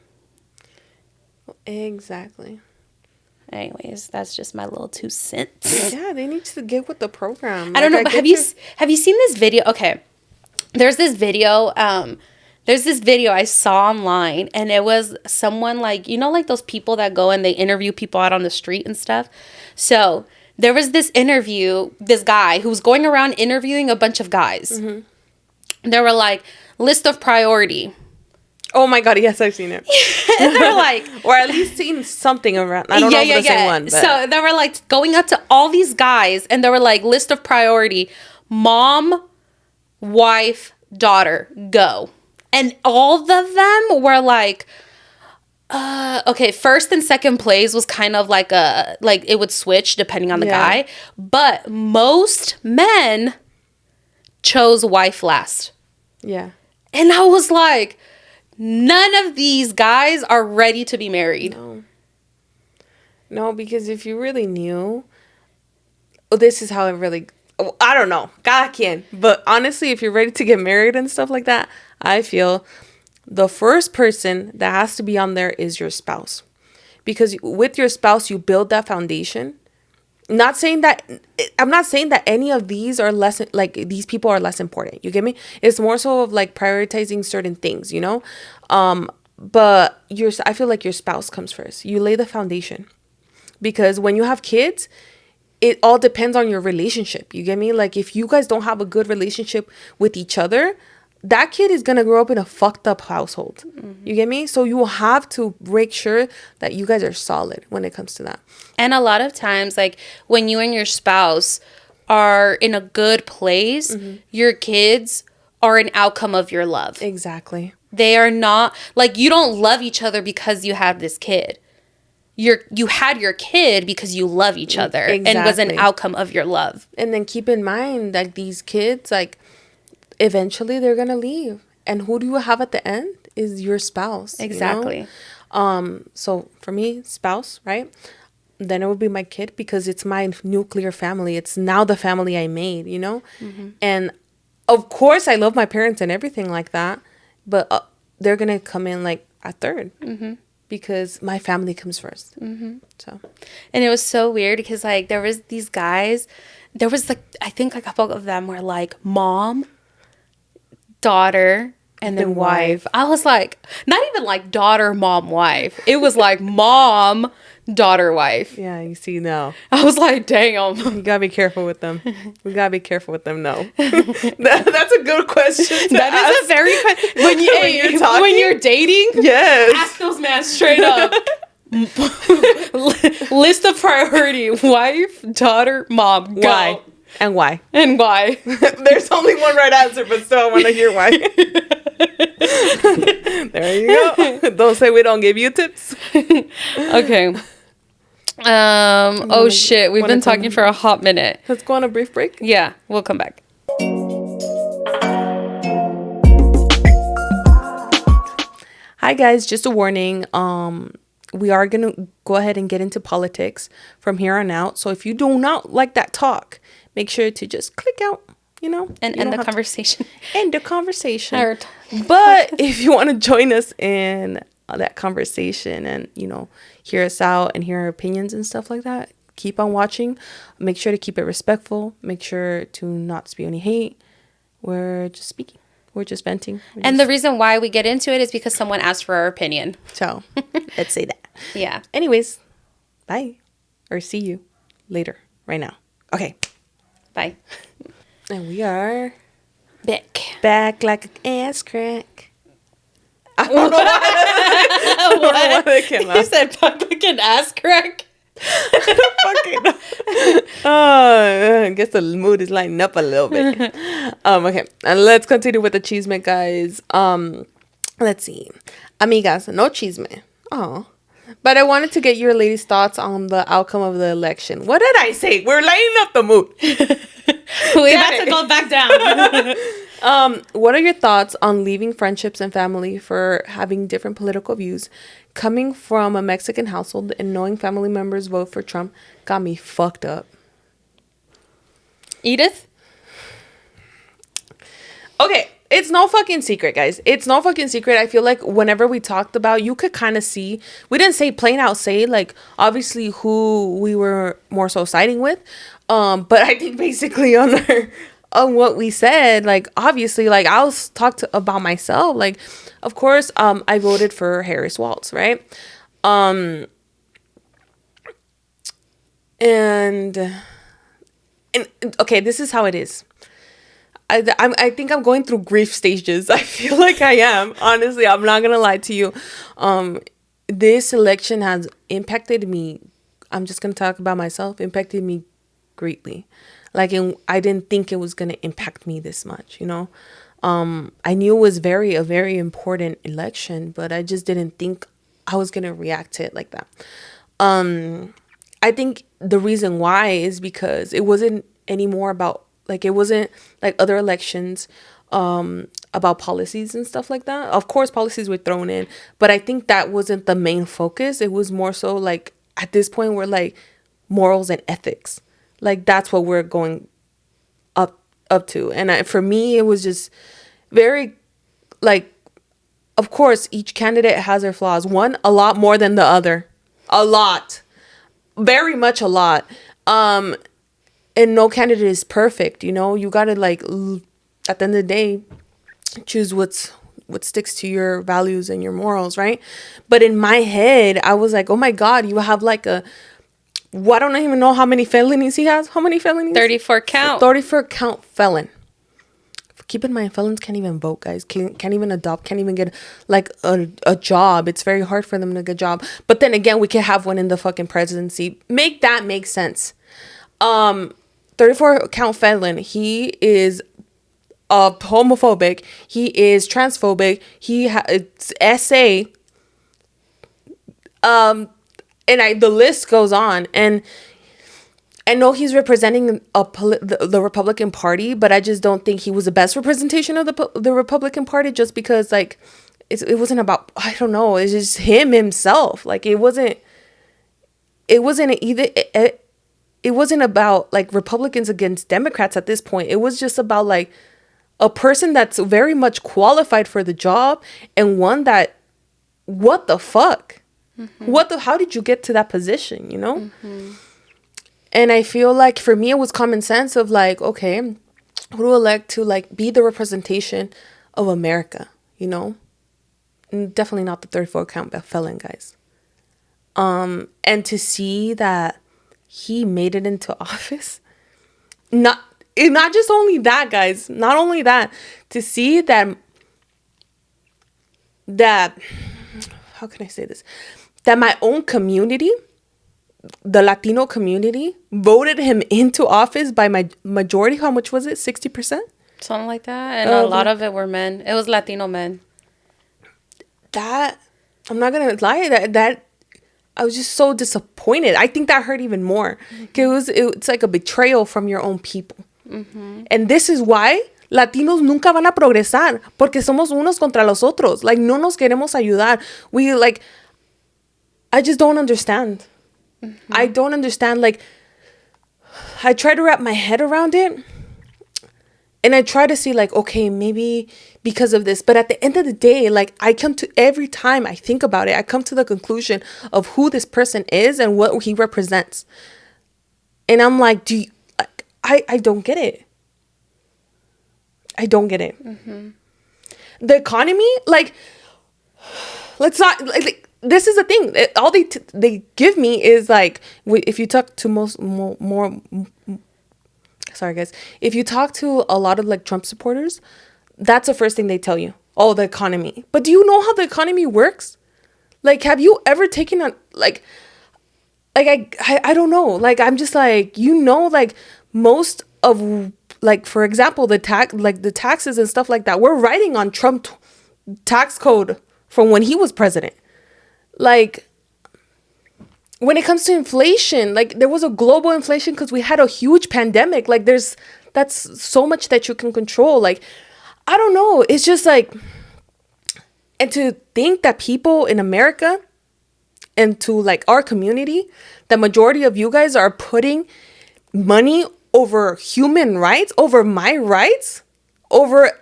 [SPEAKER 2] Exactly.
[SPEAKER 1] Anyways, that's just my little 2 cents.
[SPEAKER 2] Yeah, they need to get with the program.
[SPEAKER 1] I don't know, but have you seen this video? Okay. There's this video I saw online, and it was someone like, you know, like those people that go and they interview people out on the street and stuff. So there was this guy who was going around interviewing a bunch of guys. They were like, list of priority.
[SPEAKER 2] Oh my God, yes, I've seen it.
[SPEAKER 1] And they're like,
[SPEAKER 2] or at least seen something around. I don't know if it's the same one. But.
[SPEAKER 1] So they were like going up to all these guys, and they were like, list of priority: mom, wife, daughter, go. And all of them were like, okay, first and second place was kind of like it would switch depending on the guy. But most men chose wife last. Yeah. And I was like, none of these guys are ready to be married.
[SPEAKER 2] No, because if you really knew, this is how it really, I don't know, God can. But honestly, if you're ready to get married and stuff like that, I feel the first person that has to be on there is your spouse. Because with your spouse, you build that foundation. I'm not saying that any of these are less, like, these people are less important. You get me? It's more so of like prioritizing certain things, you know? But I feel like your spouse comes first. You lay the foundation. Because when you have kids, it all depends on your relationship. You get me? Like, if you guys don't have a good relationship with each other, that kid is going to grow up in a fucked up household. You get me? So you have to make sure that you guys are solid when it comes to that.
[SPEAKER 1] And a lot of times, like, when you and your spouse are in a good place, your kids are an outcome of your love.
[SPEAKER 2] Exactly.
[SPEAKER 1] They are not, like, you don't love each other because you have this kid. You had your kid because you love each other. Exactly. And was an outcome of your love.
[SPEAKER 2] And then keep in mind that these kids, like, eventually they're gonna leave, and who do you have at the end is your spouse.
[SPEAKER 1] Exactly.
[SPEAKER 2] You know? So for me, spouse, right? Then it would be my kid, because it's my nuclear family. It's now the family I made, you know. And of course I love my parents and everything like that, but they're gonna come in like a third, because my family comes first. So,
[SPEAKER 1] and it was so weird because like there was these guys, there was like, I think a couple of them were like mom, daughter, and then wife. I was like, not even like daughter, mom, wife. It was like mom, daughter, wife.
[SPEAKER 2] Yeah, you see now.
[SPEAKER 1] I was like, damn.
[SPEAKER 2] You gotta be careful with them. We gotta be careful with them. No, that's a good question.
[SPEAKER 1] That is a very when you're dating.
[SPEAKER 2] Yes,
[SPEAKER 1] ask those men straight up. List of priority: wife, daughter, mom. Go.
[SPEAKER 2] Why? And why?
[SPEAKER 1] And why?
[SPEAKER 2] There's only one right answer, but still I want to hear why. There you go. Don't say we don't give you tips.
[SPEAKER 1] Okay. Oh shit, we've been talking for a hot minute.
[SPEAKER 2] Let's go on a brief break.
[SPEAKER 1] Yeah, we'll come back.
[SPEAKER 2] Hi guys, just a warning. We are going to go ahead and get into politics from here on out. So if you do not like that talk, make sure to just click out, you know.
[SPEAKER 1] And end the conversation.
[SPEAKER 2] End the conversation. But if you want to join us in that conversation and, you know, hear us out and hear our opinions and stuff like that, keep on watching. Make sure to keep it respectful. Make sure to not spew any hate. We're just speaking. We're just venting.
[SPEAKER 1] And the reason why we get into it is because someone asked for our opinion.
[SPEAKER 2] So, let's say that.
[SPEAKER 1] Yeah.
[SPEAKER 2] Anyways, bye. Or see you later. Right now. Okay.
[SPEAKER 1] Bye.
[SPEAKER 2] And we are...
[SPEAKER 1] Back
[SPEAKER 2] like an ass crack. I don't know why that came out.
[SPEAKER 1] You said back like an ass crack?
[SPEAKER 2] I guess the mood is lighting up a little bit. Okay, and let's continue with the chisme, guys. Let's see, amigas, no chisme. Oh, but I wanted to get your ladies' thoughts on the outcome of the election. What did I say? We're lighting up the mood.
[SPEAKER 1] We have to go back down.
[SPEAKER 2] What are your thoughts on leaving friendships and family for having different political views? Coming from a Mexican household and knowing family members vote for Trump got me fucked up.
[SPEAKER 1] Edith?
[SPEAKER 2] Okay, it's no fucking secret, guys. It's no fucking secret. I feel like whenever we talked about, you could kind of see, we didn't say plain out say, like, obviously who we were more so siding with. But I think basically on what we said, like, obviously, like, I'll talk about myself. Like, of course, I voted for Harris Waltz, right? And okay, this is how it is. I think I'm going through grief stages. I feel like I am. Honestly, I'm not gonna lie to you. This election has impacted me. I'm just gonna talk about myself. Impacted me greatly. Like, I didn't think it was gonna impact me this much. You know, I knew it was a very important election, but I just didn't think I was gonna react to it like that. I think the reason why is because it wasn't anymore about, like, it wasn't like other elections about policies and stuff like that. Of course, policies were thrown in, but I think that wasn't the main focus. It was more so like, at this point, we're like morals and ethics. Like, that's what we're going up to. And for me, it was just very, like, of course, each candidate has their flaws. One, a lot more than the other. A lot. Very much a lot. And no candidate is perfect, you know? You gotta, like, at the end of the day, choose what sticks to your values and your morals, right? But in my head, I was like, oh my God, you have like I don't even know how many felonies he has. How many felonies?
[SPEAKER 1] 34 count.
[SPEAKER 2] 34 count felon. Keep in mind, felons can't even vote, guys. Can't even adopt. Can't even get like a job. It's very hard for them to get a job. But then again, we can have one in the fucking presidency. Make that make sense. 34 count felon. He is homophobic. He is transphobic. It's SA. And the list goes on. And I know he's representing the Republican Party, but I just don't think he was the best representation of the Republican Party, just because, like, it wasn't about, I don't know, it's just himself. Like, it wasn't about, like, Republicans against Democrats at this point. It was just about, like, a person that's very much qualified for the job, and one that, what the fuck? Mm-hmm. How did you get to that position, you know? Mm-hmm. And I feel like for me, it was common sense of, like, okay, who do I elect to, like, be the representation of America, you know? And definitely not the 34 count felon, guys. And to see that he made it into office, not just only that, guys, not only that, to see that, how can I say this? That my own community, the Latino community, voted him into office by my majority. How much was it? 60%?
[SPEAKER 1] Something like that. And a lot of it were men. It was Latino men.
[SPEAKER 2] That, I'm not going to lie, that I was just so disappointed. I think that hurt even more. Mm-hmm. It's like a betrayal from your own people. Mm-hmm. And this is why Latinos nunca van a progresar, porque somos unos contra los otros. Like, no nos queremos ayudar. We, like, I just don't understand. Mm-hmm. I don't understand. Like, I try to wrap my head around it, and I try to see, like, okay, maybe because of this. But at the end of the day, like, every time I think about it, I come to the conclusion of who this person is and what he represents. And I'm like, I don't get it. I don't get it. Mm-hmm. The economy, like, let's not, like, this is the thing. All they give me is, like, if you talk to more, sorry, guys. If you talk to a lot of, like, Trump supporters, that's the first thing they tell you. Oh, the economy. But do you know how the economy works? Like, have you ever taken a, like I don't know. Like, I'm just like, like, most of, like, for example, the taxes and stuff like that, we're writing on Trump tax code from when he was president. Like, when it comes to inflation, like, there was a global inflation because we had a huge pandemic. Like, that's so much that you can control. Like, I don't know. It's just like, and to think that people in America and to, like, our community, the majority of you guys are putting money over human rights, over my rights, over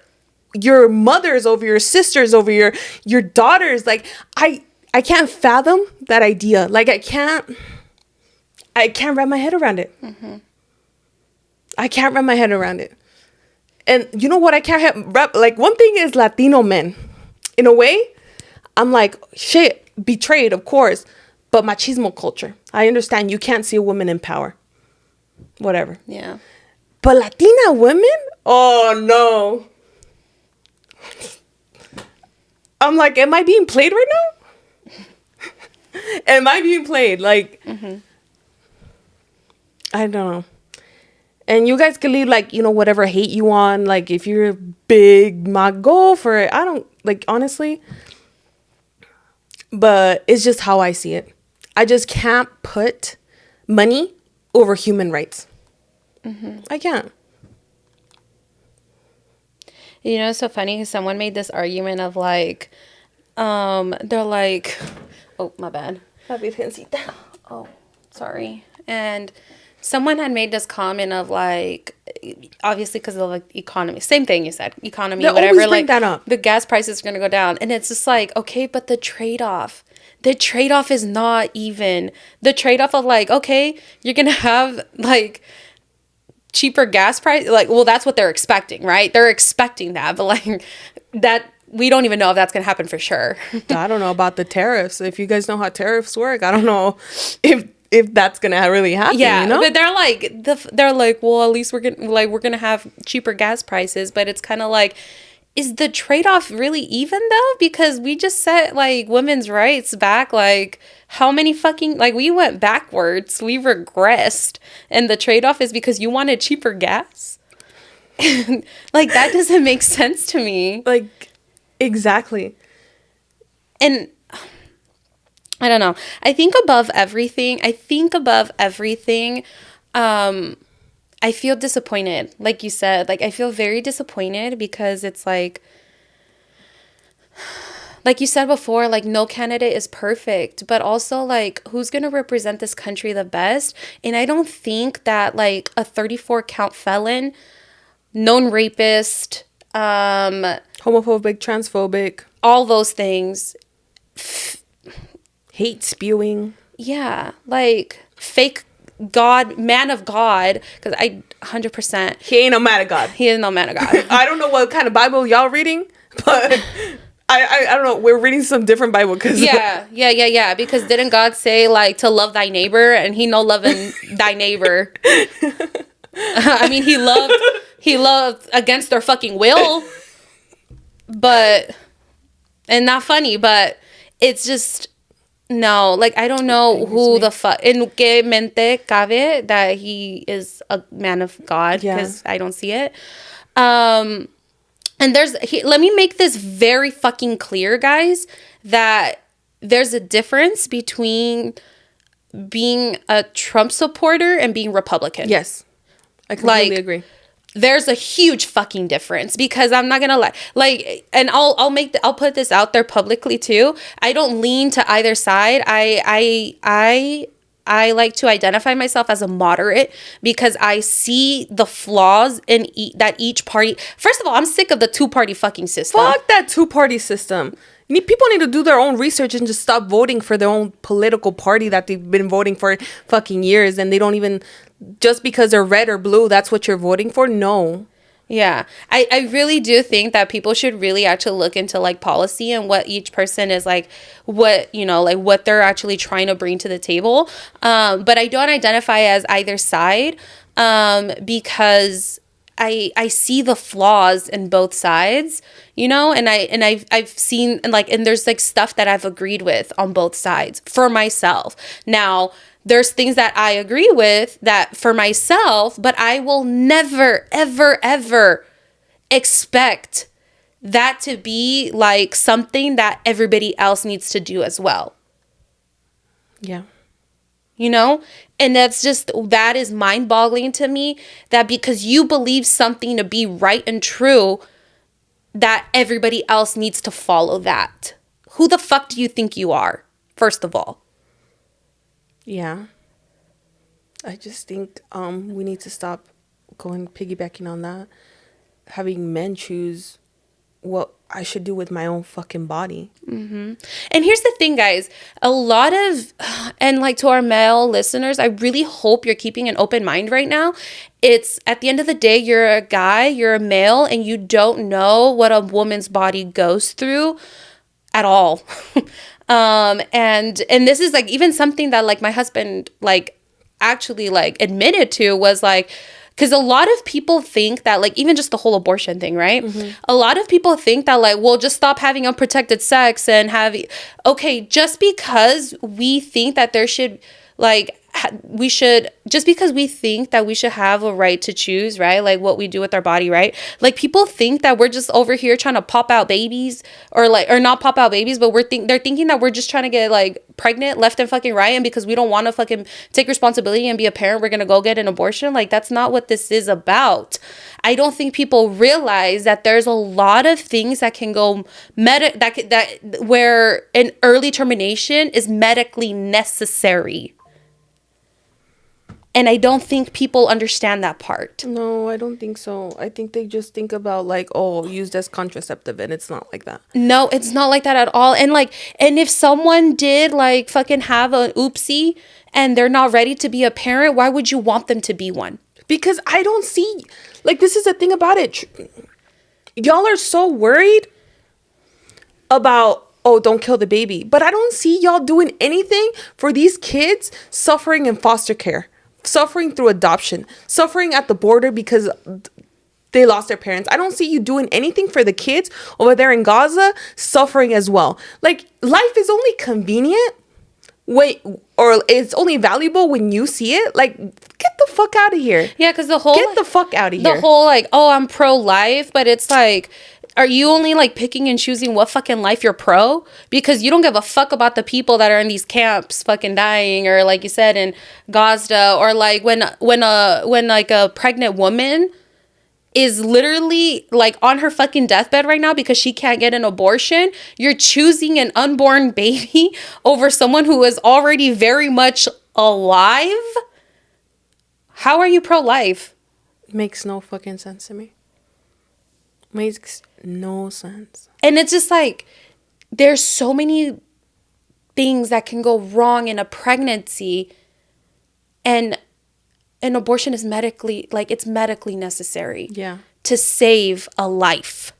[SPEAKER 2] your mothers, over your sisters, over your daughters. Like, I can't fathom that idea. Like, I can't wrap my head around it. Mm-hmm. I can't wrap my head around it. And you know what? I can't wrap, like, one thing is Latino men. In a way, I'm like, shit, betrayed, of course, but machismo culture. I understand you can't see a woman in power. Whatever.
[SPEAKER 1] Yeah.
[SPEAKER 2] But Latina women? Oh, no. I'm like, am I being played right now? Am I being played? Like, mm-hmm. I don't know. And you guys can leave, like, whatever hate you on. Like, if you're big, go for it. I don't, like, honestly. But it's just how I see it. I just can't put money over human rights. Mm-hmm. I can't.
[SPEAKER 1] It's so funny because someone made this argument of, like, they're like, oh, my bad. Oh, sorry. And someone had made this comment of, like, obviously because of, like, economy. Same thing you said. Economy,
[SPEAKER 2] they
[SPEAKER 1] whatever.
[SPEAKER 2] Always bring that up.
[SPEAKER 1] The gas prices are going to go down. And it's just like, okay, but the trade-off. The trade-off is not even. The trade-off of, like, okay, you're going to have, like, cheaper gas price. Like, well, that's what they're expecting, right? They're expecting that. But, like, that, we don't even know if that's going to happen for sure.
[SPEAKER 2] I don't know about the tariffs. If you guys know how tariffs work, I don't know if that's gonna really happen.
[SPEAKER 1] Yeah, but they're like, well, at least we're gonna have cheaper gas prices. But it's kind of like, is the trade-off really even though? Because we just set, like, women's rights back, like, how many fucking, like, we went backwards, we regressed, and the trade-off is because you wanted cheaper gas. Like, that doesn't make sense to me.
[SPEAKER 2] Like, exactly.
[SPEAKER 1] And I don't know. I think above everything, I feel disappointed. Like you said, like, I feel very disappointed because it's like you said before, like, no candidate is perfect, but also, like, who's going to represent this country the best? And I don't think that, like, a 34 count felon, known rapist,
[SPEAKER 2] homophobic, transphobic,
[SPEAKER 1] all those things,
[SPEAKER 2] hate spewing.
[SPEAKER 1] Yeah, like, fake God, man of God, because I 100%.
[SPEAKER 2] He ain't no man of God.
[SPEAKER 1] He is no man of God.
[SPEAKER 2] I don't know what kind of Bible y'all reading, but I don't know. We're reading some different Bible.
[SPEAKER 1] Yeah. Because didn't God say, like, to love thy neighbor, and he no loving thy neighbor? I mean, he loved against their fucking will, but, and not funny, but it's just. No, like, I don't know who the fuck, en que mente cabe that he is a man of God, because I don't see it. And let me make this very fucking clear, guys, that there's a difference between being a Trump supporter and being Republican.
[SPEAKER 2] Yes, I completely agree.
[SPEAKER 1] There's a huge fucking difference, because I'm not gonna lie, like, and I'll put this out there publicly too. I don't lean to either side. I like to identify myself as a moderate, because I see the flaws in that each party. First of all, I'm sick of the two-party fucking system.
[SPEAKER 2] Fuck that two-party system. People need to do their own research and just stop voting for their own political party that they've been voting for fucking years, and they don't even, just because they're red or blue, that's what you're voting for. No.
[SPEAKER 1] Yeah. I really do think that people should really actually look into like policy and what each person is like, what, you know, like what they're actually trying to bring to the table. But I don't identify as either side, because I see the flaws in both sides, you know, and I've seen, and like, and there's like stuff that I've agreed with on both sides for myself. Now, there's things that I agree with that for myself, but I will never, ever, ever expect that to be like something that everybody else needs to do as well.
[SPEAKER 2] Yeah.
[SPEAKER 1] You know? And that is mind boggling to me, that because you believe something to be right and true, that everybody else needs to follow that. Who the fuck do you think you are, first of all?
[SPEAKER 2] Yeah. I just think we need to stop piggybacking on that. Having men choose what I should do with my own fucking body.
[SPEAKER 1] Mm-hmm. And here's the thing, guys. A lot of, and like to our male listeners, I really hope you're keeping an open mind right now. It's at the end of the day, you're a guy, you're a male, and you don't know what a woman's body goes through at all. And this is like even something that like my husband like actually like admitted to, was like, because a lot of people think that like even just the whole abortion thing, right? Mm-hmm. A lot of people think that like, well, just stop having unprotected sex and okay, just because we think that there should like just because we think that we should have a right to choose, right? Like what we do with our body, right? Like people think that we're just over here trying to pop out babies, or not pop out babies, but they're thinking that we're just trying to get like pregnant left and fucking right. And because we don't want to fucking take responsibility and be a parent, we're going to go get an abortion. Like that's not what this is about. I don't think people realize that there's a lot of things that can go where an early termination is medically necessary. And I don't think people understand that part.
[SPEAKER 2] No, I don't think so. I think they just think about like, oh, used as contraceptive, and it's not like that.
[SPEAKER 1] No, it's not like that at all. And like, and if someone did like fucking have an oopsie and they're not ready to be a parent, why would you want them to be one?
[SPEAKER 2] Because I don't see, like, this is the thing about it. Y'all are so worried about, oh, don't kill the baby. But I don't see y'all doing anything for these kids suffering in foster care, suffering through adoption, suffering at the border because they lost their parents. I don't see you doing anything for the kids over there in Gaza suffering as well. Like, life is only convenient or it's only valuable when you see it. Like, get the fuck out of here.
[SPEAKER 1] Yeah, because get
[SPEAKER 2] the fuck out of here.
[SPEAKER 1] The whole like, oh, I'm pro-life, but it's like, are you only like picking and choosing what fucking life you're pro? Because you don't give a fuck about the people that are in these camps fucking dying, or like you said in Gaza, or like when like a pregnant woman is literally like on her fucking deathbed right now because she can't get an abortion. You're choosing an unborn baby over someone who is already very much alive. How are you pro-life?
[SPEAKER 2] Makes no fucking sense to me. Makes no sense.
[SPEAKER 1] And it's just like, there's so many things that can go wrong in a pregnancy, and an abortion is medically necessary.
[SPEAKER 2] Yeah.
[SPEAKER 1] To save a life.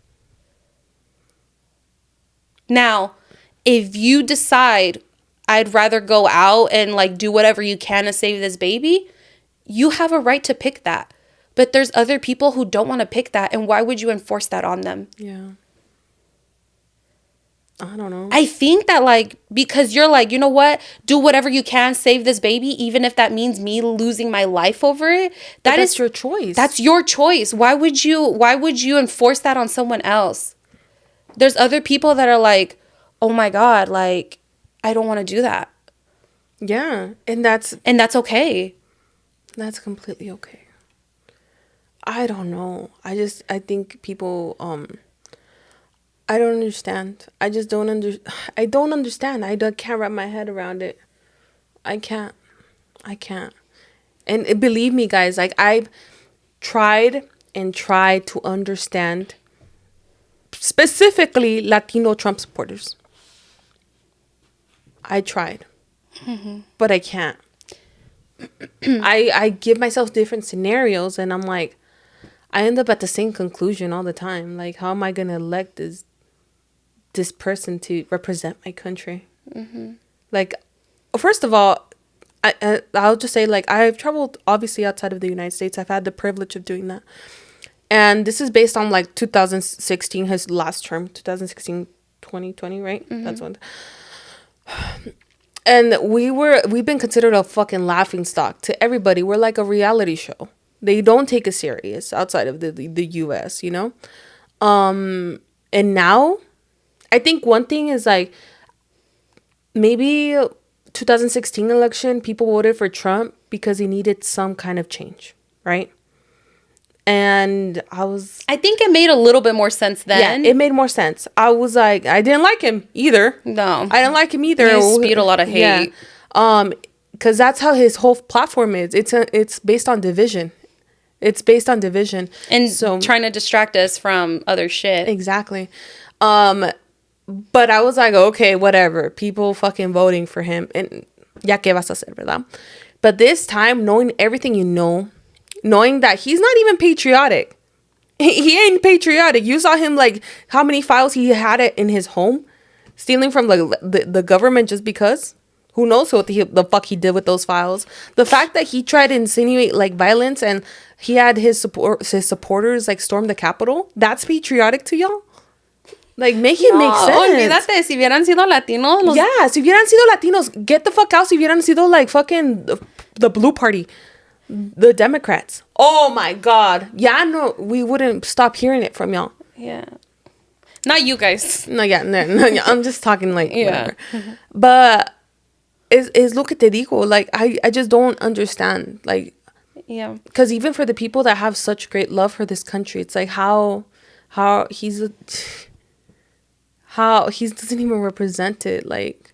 [SPEAKER 1] Now, if you decide I'd rather go out and like do whatever you can to save this baby, you have a right to pick that. But there's other people who don't want to pick that, and why would you enforce that on them?
[SPEAKER 2] Yeah. I don't know.
[SPEAKER 1] I think that like, because you're like, you know what? Do whatever you can, save this baby, even if that means me losing my life over it. That's
[SPEAKER 2] your choice.
[SPEAKER 1] That's your choice. Why would you enforce that on someone else? There's other people that are like, oh my God, like, I don't want to do that.
[SPEAKER 2] Yeah. And that's
[SPEAKER 1] okay.
[SPEAKER 2] That's completely okay. I don't know. I think people, I don't understand. I just don't I don't understand. I can't wrap my head around it. I can't. And believe me, guys, like I've tried to understand specifically Latino Trump supporters. I tried, but I can't. I give myself different scenarios, and I'm like, I end up at the same conclusion all the time. Like, how am I gonna elect this person to represent my country? Like, first of all, I'll just say, like, I've traveled obviously outside of the United States. I've had the privilege of doing that, and this is based on like 2016, his last term, 2016, 2020, right? That's when. And we've been considered a fucking laughing stock to everybody. We're like a reality show. They don't take us serious outside of the US, you know? And now, I think one thing is like, maybe 2016 election, people voted for Trump because he needed some kind of change, right? And I
[SPEAKER 1] think it made a little bit more sense then.
[SPEAKER 2] Yeah, it made more sense. I was like, I didn't like him either.
[SPEAKER 1] No.
[SPEAKER 2] I didn't like him either.
[SPEAKER 1] He spewed a lot of hate.
[SPEAKER 2] Yeah. Because that's how his whole platform is. It's based on division. It's based on division.
[SPEAKER 1] And so, trying to distract us from other shit.
[SPEAKER 2] Exactly. But I was like, okay, whatever. People fucking voting for him. And ya que vas a hacer, ¿verdad? But this time, knowing everything you know, knowing that he's not even patriotic. He ain't patriotic. You saw him, like, how many files he had it in his home, stealing from the government just because. Who knows what the fuck he did with those files? The fact that he tried to insinuate like violence and he had his supporters like storm the Capitol. That's patriotic to y'all. Like, make it make sense.
[SPEAKER 1] Olvídate, si hubieran sido latinos.
[SPEAKER 2] Yeah, si hubieran sido latinos, get the fuck out. Si hubieran sido like fucking the Blue Party. The Democrats. Oh my God. Yeah, no, we wouldn't stop hearing it from y'all.
[SPEAKER 1] Yeah. Not you guys.
[SPEAKER 2] No, I'm just talking like whatever. But is lo que te digo. Like, I just don't understand. Like,
[SPEAKER 1] yeah.
[SPEAKER 2] Because even for the people that have such great love for this country, it's like how he doesn't even represent it. Like,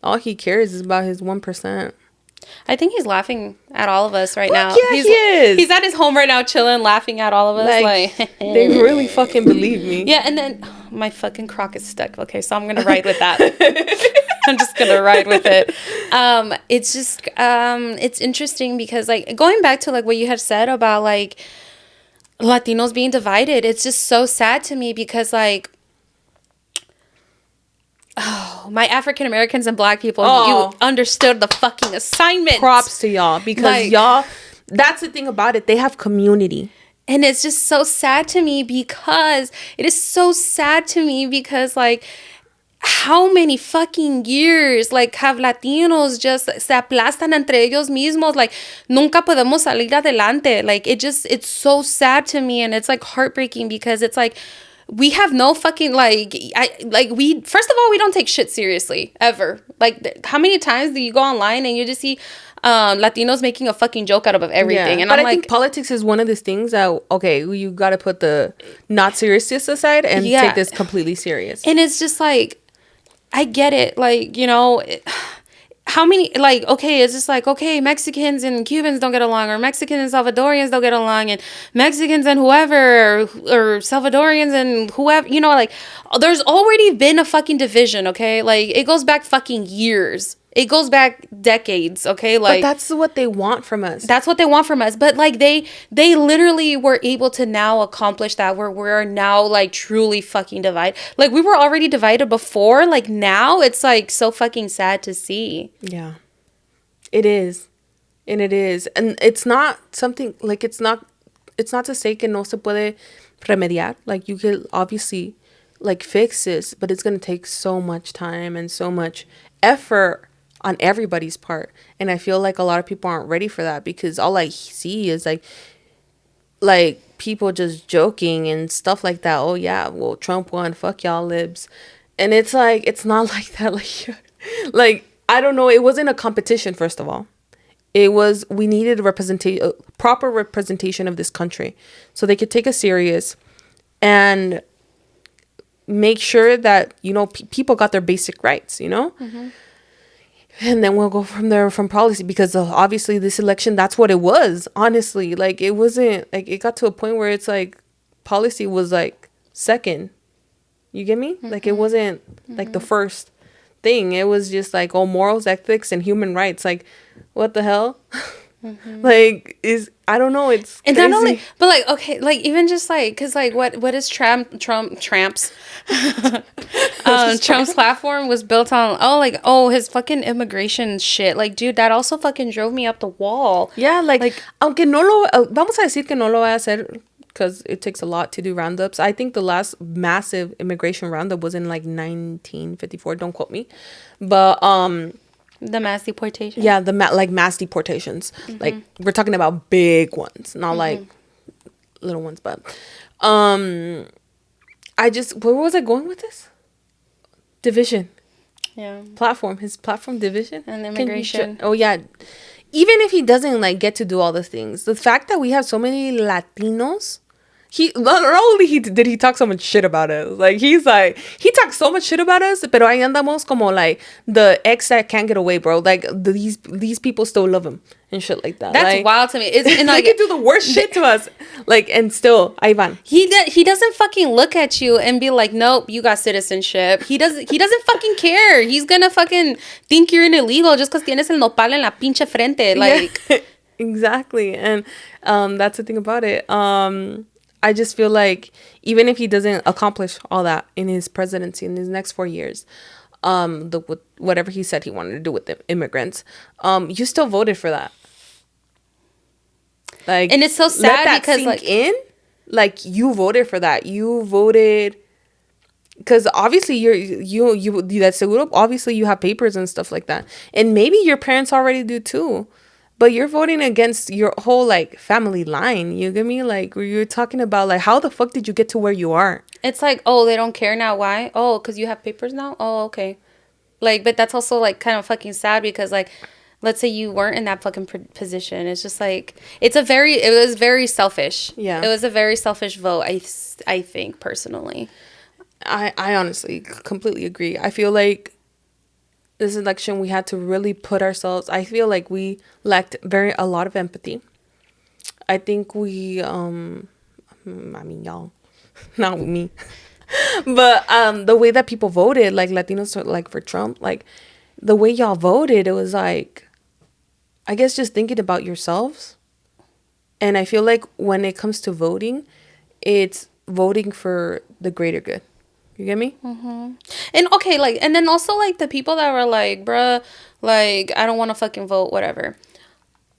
[SPEAKER 2] all he cares is about his 1%.
[SPEAKER 1] I think he's laughing at all of us right now.
[SPEAKER 2] Yeah, he is.
[SPEAKER 1] He's at his home right now chilling, laughing at all of us. Like
[SPEAKER 2] they really fucking believe me.
[SPEAKER 1] Yeah, and then my fucking crock is stuck. Okay, so I'm going to ride with that. I'm just going to ride with it. It's just, it's interesting because, like, going back to, like, what you had said about, like, Latinos being divided, it's just so sad to me because, like, oh, my African Americans and Black people, you understood the fucking assignment.
[SPEAKER 2] Props to y'all because like, y'all, that's the thing about it. They have community.
[SPEAKER 1] And it's just so sad to me because like, how many fucking years like have Latinos just se aplastan entre ellos mismos, like nunca podemos salir adelante. Like it's so sad to me, and it's like heartbreaking because it's like we have no fucking we first of all, we don't take shit seriously ever. Like how many times do you go online and you just see Latinos making a fucking joke out of everything?
[SPEAKER 2] Yeah, and I think politics is one of these things that you got to put the not seriousness aside and take this completely serious.
[SPEAKER 1] And it's just like, I get it, like, you know, how many, like, okay, it's just like, okay, Mexicans and Cubans don't get along, or Mexicans and Salvadorians don't get along, and Mexicans and whoever, or Salvadorians and whoever, you know, like, there's already been a fucking division, okay? Like, it goes back fucking years. It goes back decades, okay? Like,
[SPEAKER 2] but that's what they want from us.
[SPEAKER 1] That's what they want from us. But, like, they literally were able to now accomplish that, where we're now, like, truly fucking divided. Like, we were already divided before. Like, now it's, like, so fucking sad to see.
[SPEAKER 2] Yeah. It is. And it is. And it's not something, like, it's not to say que no se puede remediar. Like, you could obviously, like, fix this, but it's going to take so much time and so much effort on everybody's part. And I feel like a lot of people aren't ready for that, because all I see is like people just joking and stuff like that. Oh yeah, well, Trump won, fuck y'all libs. And it's like, it's not like that. Like I don't know, it wasn't a competition. First of all, it was, we needed a proper representation of this country so they could take us serious and make sure that, you know, people got their basic rights, you know. Mm-hmm. And then we'll go from there, from policy, because obviously this election, that's what it was. Honestly, like, it wasn't, like, it got to a point where it's like policy was like second. You get me? Mm-hmm. Like, it wasn't like the first thing. It was just like, oh, morals, ethics, and human rights. Like, what the hell? Like, I don't know, it's
[SPEAKER 1] And
[SPEAKER 2] crazy.
[SPEAKER 1] not only, but like, okay, like even just like, cause like what is Trump's Trump's platform was built on, his fucking immigration shit. Like, dude, that also fucking drove me up the wall.
[SPEAKER 2] Yeah, like aunque no lo, vamos a decir que no lo va a hacer because it takes a lot to do roundups. I think the last massive immigration roundup was in like 1954. Don't quote me, but
[SPEAKER 1] The mass deportation.
[SPEAKER 2] yeah, like mass deportations. Like we're talking about big ones, not like little ones. But where was I going with this? Division.
[SPEAKER 1] Yeah.
[SPEAKER 2] His platform division
[SPEAKER 1] And immigration.
[SPEAKER 2] Oh yeah. Even if he doesn't like get to do all the things, the fact that we have so many Latinos, he not only did he talk so much shit about us, like he talks so much shit about us, pero ahí andamos como like the ex that can't get away, bro. Like these people still love him and shit like that.
[SPEAKER 1] That's
[SPEAKER 2] like,
[SPEAKER 1] wild to me. And
[SPEAKER 2] like they can do the worst shit to us, like, and still Ivan.
[SPEAKER 1] He doesn't fucking look at you and be like, nope, you got citizenship. He doesn't fucking care. He's gonna fucking think you're an illegal just because tienes el nopal en la pinche frente. Like,
[SPEAKER 2] yeah, exactly. And that's the thing about it. I just feel like even if he doesn't accomplish all that in his presidency in his next 4 years, whatever he said he wanted to do with the immigrants, you still voted for that. Like,
[SPEAKER 1] and it's so sad
[SPEAKER 2] let that
[SPEAKER 1] because
[SPEAKER 2] sink
[SPEAKER 1] like
[SPEAKER 2] in, like you voted for that. You voted because obviously you that's seguro. Obviously you have papers and stuff like that, and maybe your parents already do too. But you're voting against your whole like family line. You get me? Like you're talking about like how the fuck did you get to where you are?
[SPEAKER 1] it's like, oh, they don't care now. Why? Oh, because you have papers now. Oh, okay. Like, but that's also like kind of fucking sad because like, let's say you weren't in that fucking position. It's just like it was very selfish.
[SPEAKER 2] Yeah,
[SPEAKER 1] it was a very selfish vote. I think personally.
[SPEAKER 2] I honestly completely agree. I feel like this election we had to really put ourselves. I feel like we lacked a lot of empathy. I think we I mean y'all, not me. But the way that people voted, like Latinos, like for Trump, like the way y'all voted, it was like, I guess just thinking about yourselves. And I feel like when it comes to voting, it's voting for the greater good. You get me?
[SPEAKER 1] Mm-hmm. And okay, like, and then also like the people that were like, bruh, like I don't want to fucking vote, whatever.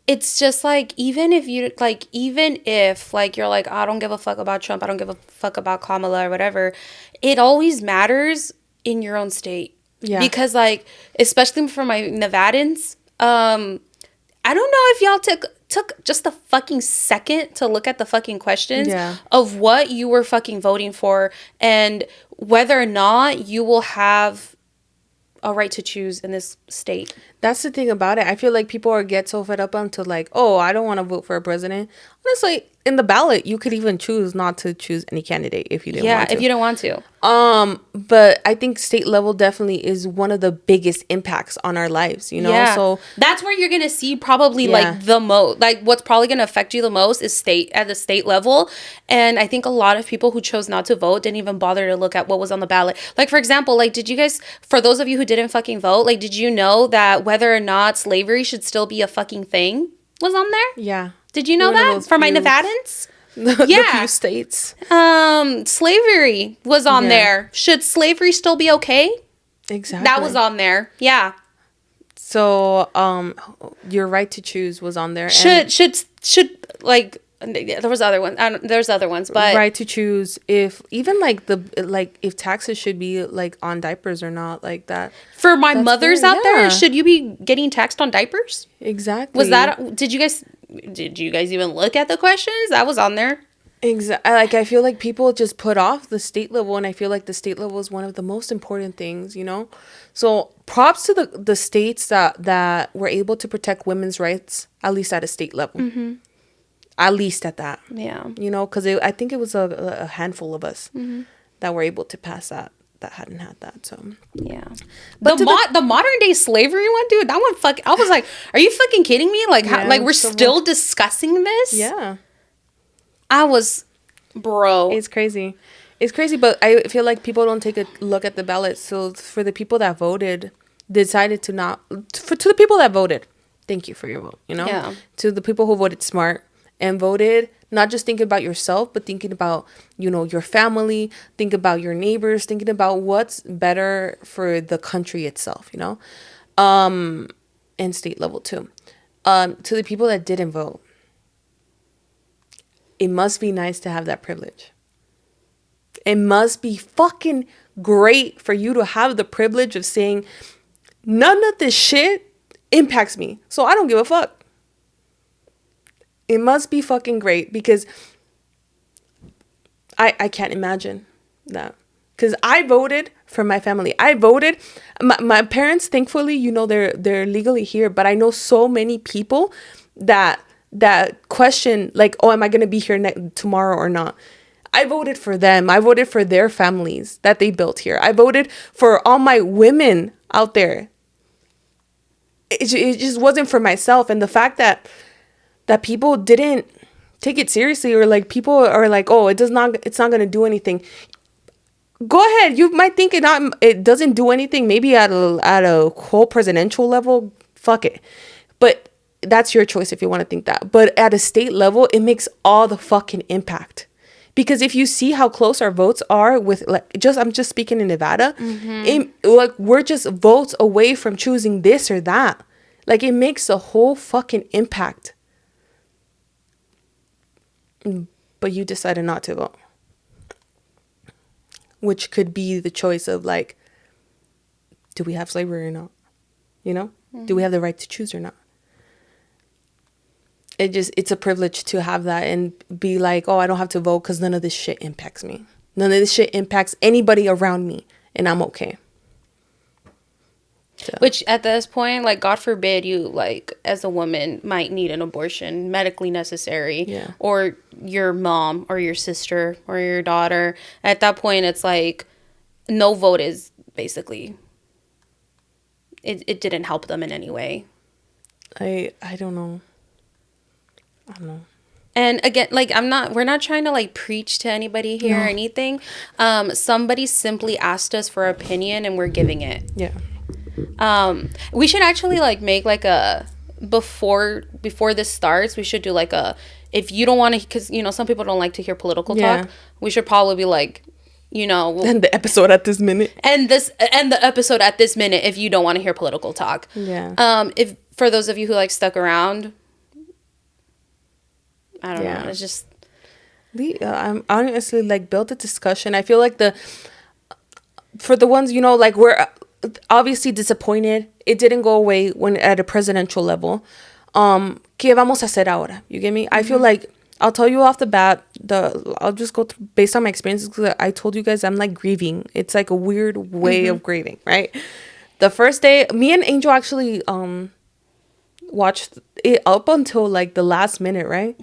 [SPEAKER 1] It's just like even if you're like, I don't give a fuck about Trump, I don't give a fuck about Kamala or whatever, it always matters in your own state.
[SPEAKER 2] Yeah.
[SPEAKER 1] Because like, especially for my Nevadans, I don't know if y'all took just a fucking second to look at the fucking questions of what you were fucking voting for and whether or not you will have a right to choose in this state.
[SPEAKER 2] That's the thing about it. I feel like people get so fed up onto like, oh, I don't want to vote for a president. Honestly, in the ballot, you could even choose not to choose any candidate if you didn't want to.
[SPEAKER 1] Yeah, if you don't want to.
[SPEAKER 2] But I think state level definitely is one of the biggest impacts on our lives, you know?
[SPEAKER 1] Yeah.
[SPEAKER 2] So
[SPEAKER 1] that's where you're going to see probably like the most, like what's probably going to affect you the most is at the state level. And I think a lot of people who chose not to vote didn't even bother to look at what was on the ballot. Like, for example, like, did you guys, for those of you who didn't fucking vote, like, did you know that whether or not slavery should still be a fucking thing was on there?
[SPEAKER 2] Yeah.
[SPEAKER 1] Did you know that? For my Nevadans?
[SPEAKER 2] The few states.
[SPEAKER 1] Slavery was on there. Should slavery still be okay?
[SPEAKER 2] Exactly.
[SPEAKER 1] That was on there. Yeah.
[SPEAKER 2] So, your right to choose was on there.
[SPEAKER 1] Should like there was other ones. There's other ones, but
[SPEAKER 2] right to choose if even like if taxes should be like on diapers or not, like that.
[SPEAKER 1] For my mothers out there, should you be getting taxed on diapers?
[SPEAKER 2] Exactly.
[SPEAKER 1] Was that? Did you guys even look at the questions? That was on there.
[SPEAKER 2] Exactly. Like I feel like people just put off the state level, and I feel like the state level is one of the most important things, you know. So props to the states that were able to protect women's rights, at least at a state level. Mm-hmm. At least at that.
[SPEAKER 1] Yeah.
[SPEAKER 2] You know, because I think it was a handful of us that were able to pass that hadn't had that. So
[SPEAKER 1] yeah. But the modern day slavery one, dude, that one I was like, are you fucking kidding me? Like like we're still discussing this?
[SPEAKER 2] Yeah.
[SPEAKER 1] I was, bro.
[SPEAKER 2] It's crazy. It's crazy, but I feel like people don't take a look at the ballot. So for the people that voted, decided to not, to the people that voted, thank you for your vote, you know?
[SPEAKER 1] Yeah.
[SPEAKER 2] To the people who voted smart and voted not just thinking about yourself, but thinking about, you know, your family, think about your neighbors, thinking about what's better for the country itself, you know? And state level too. To the people that didn't vote, it must be nice to have that privilege. It must be fucking great for you to have the privilege of saying, none of this shit impacts me, so I don't give a fuck. It must be fucking great, because I can't imagine that. Because I voted for my family. I voted. My parents, thankfully, you know, they're legally here. But I know so many people that question, like, oh, am I going to be here tomorrow or not? I voted for them. I voted for their families that they built here. I voted for all my women out there. It just wasn't for myself. And the fact that people didn't take it seriously, or like people are like, oh, it's not going to do anything. Go ahead. You might think it doesn't do anything. Maybe at a whole presidential level, fuck it. But that's your choice if you want to think that. But at a state level, it makes all the fucking impact. Because if you see how close our votes are with, like, I'm just speaking in Nevada, like, we're just votes away from choosing this or that. Like, it makes a whole fucking impact. But you decided not to vote. Which could be the choice of, like, do we have slavery or not? You know? Do we have the right to choose or not? It's a privilege to have that and be like, oh, I don't have to vote because none of this shit impacts me. None of this shit impacts anybody around me, and I'm okay. So.
[SPEAKER 1] Which at this point, like, God forbid you, like, as a woman might need an abortion, medically necessary,
[SPEAKER 2] yeah.
[SPEAKER 1] Or your mom or your sister or your daughter. At that point, it's like no vote is basically, it didn't help them in any way.
[SPEAKER 2] I don't know. I don't know.
[SPEAKER 1] And again, like, we're not trying to, like, preach to anybody here or anything. Somebody simply asked us for opinion and we're giving it.
[SPEAKER 2] Yeah.
[SPEAKER 1] We should actually, like, make, like, a before this starts, we should do, like, a, if you don't want to, because, you know, some people don't like to hear political talk. We should probably be like, you know,
[SPEAKER 2] and the episode at this minute,
[SPEAKER 1] and the episode at this minute, if you don't want to hear political talk. If for those of you who, like, stuck around, I don't know, it's just
[SPEAKER 2] I'm honestly, like, build a discussion. I feel like for the ones, you know, like, we're obviously disappointed it didn't go away when at a presidential level. ¿Qué vamos a hacer ahora? You get me? I feel like, I'll tell you off the bat, I'll just go through based on my experiences, because I told you guys I'm, like, grieving. It's like a weird way of grieving, right? The first day, me and Angel actually watched it up until, like, the last minute, right?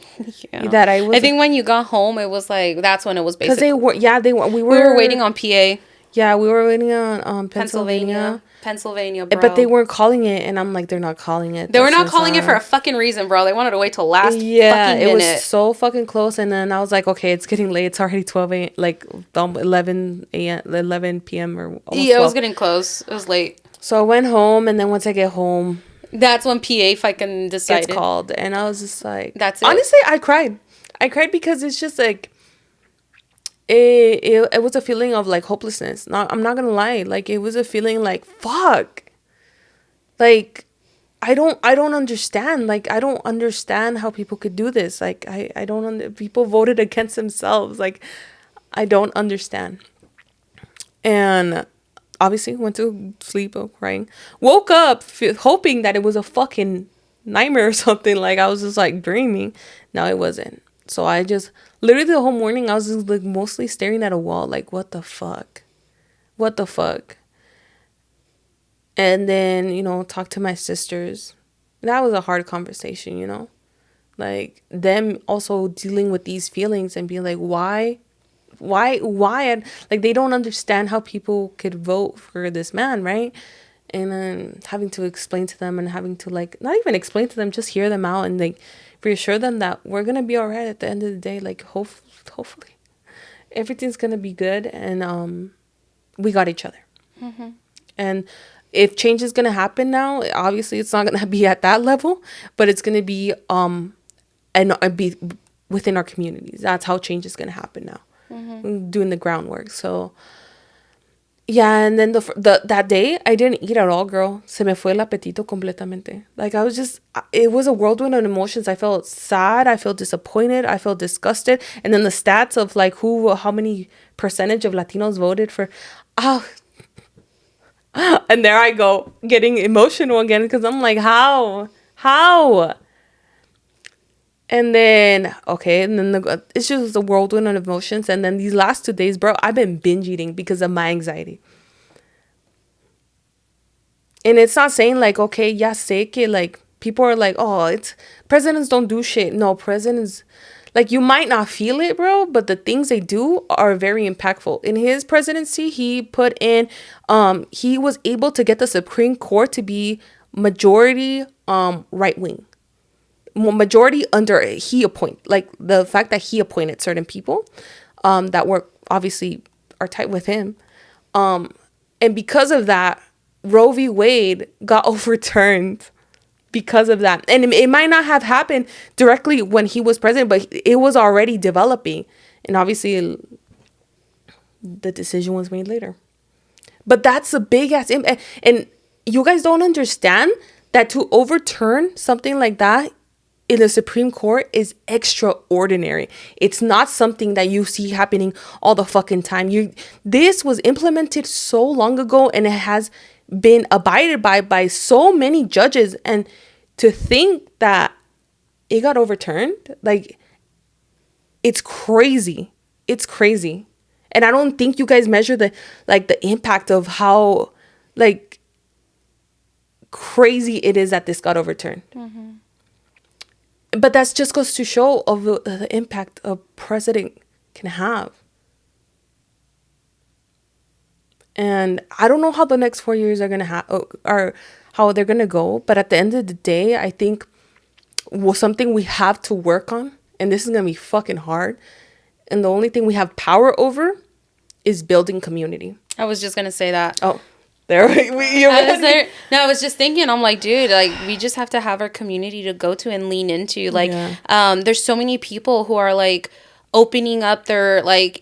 [SPEAKER 1] Yeah.
[SPEAKER 2] That I
[SPEAKER 1] think when you got home, it was like, that's when it was basically,
[SPEAKER 2] because we
[SPEAKER 1] were waiting on PA.
[SPEAKER 2] Yeah, we were waiting on Pennsylvania,
[SPEAKER 1] bro.
[SPEAKER 2] But they weren't calling it, and I'm like, they're not calling it.
[SPEAKER 1] They were not calling it for a fucking reason, bro. They wanted to wait till last fucking minute.
[SPEAKER 2] Yeah, it was so fucking close, and then I was like, okay, it's getting late. It's already 12 a.m., like 11 a.m., 11 p.m. or almost 12.
[SPEAKER 1] It was getting close. It was late.
[SPEAKER 2] So I went home, and then once I get home,
[SPEAKER 1] that's when PA fucking decided.
[SPEAKER 2] Gets called, and I was just like,
[SPEAKER 1] that's it.
[SPEAKER 2] Honestly, I cried because it's just like, it was a feeling of, like, hopelessness. I'm not gonna lie, like, it was a feeling like, fuck, like, I don't understand, like, I don't understand how people could do this, like, I don't people voted against themselves, like, I don't understand. And obviously went to sleep crying, woke up hoping that it was a fucking nightmare or something, like, I was just, like, dreaming. No, it wasn't. So I just, literally the whole morning, I was just, like, mostly staring at a wall, like, what the fuck? And then, you know, talk to my sisters. That was a hard conversation, you know? Like, them also dealing with these feelings and being like, why? And, like, they don't understand how people could vote for this man, right? And then having to explain to them and having to, like, not even explain to them, just hear them out and, like, reassure them that we're gonna be all right at the end of the day. Like, hopefully everything's gonna be good, and we got each other. And if change is going to happen now, obviously it's not going to be at that level, but it's going to be and be within our communities. That's how change is going to happen now. Doing the groundwork. So yeah, and then the that day I didn't eat at all, girl. Se me fue el apetito completamente. Like I was just, it was a whirlwind of emotions. I felt sad, I felt disappointed, I felt disgusted, and then the stats of like how many percentage of Latinos voted for, oh, and there I go getting emotional again because I'm like, how, and then okay, and then it's just a whirlwind of emotions, and then these last 2 days, bro, I've been binge eating because of my anxiety. And it's not saying like, okay, ya sé que like people are like, oh, it's presidents don't do shit. No, presidents, like you might not feel it, bro, but the things they do are very impactful. In his presidency, he put in, he was able to get the Supreme Court to be majority right wing. Majority under like the fact that he appointed certain people that were obviously are tight with him, and because of that, Roe v. Wade got overturned because of that. And it might not have happened directly when he was president, but it was already developing, and obviously the decision was made later. But that's a big ass impact, and you guys don't understand that to overturn something like that in the Supreme Court is extraordinary. It's not something that you see happening all the fucking time. This was implemented so long ago, and it has been abided by so many judges, and to think that it got overturned, like, it's crazy. It's crazy. And I don't think you guys measure the impact of how like crazy it is that this got overturned. Mm-hmm. But that just goes to show of the impact a president can have. And I don't know how the next 4 years are going to have, or how they're going to go. But at the end of the day, I think something we have to work on, and this is going to be fucking hard, and the only thing we have power over is building community.
[SPEAKER 1] I was just going to say that.
[SPEAKER 2] Oh, there.
[SPEAKER 1] I was just thinking, I'm like, dude, like, we just have to have our community to go to and lean into. Like, there's so many people who are, like, opening up their like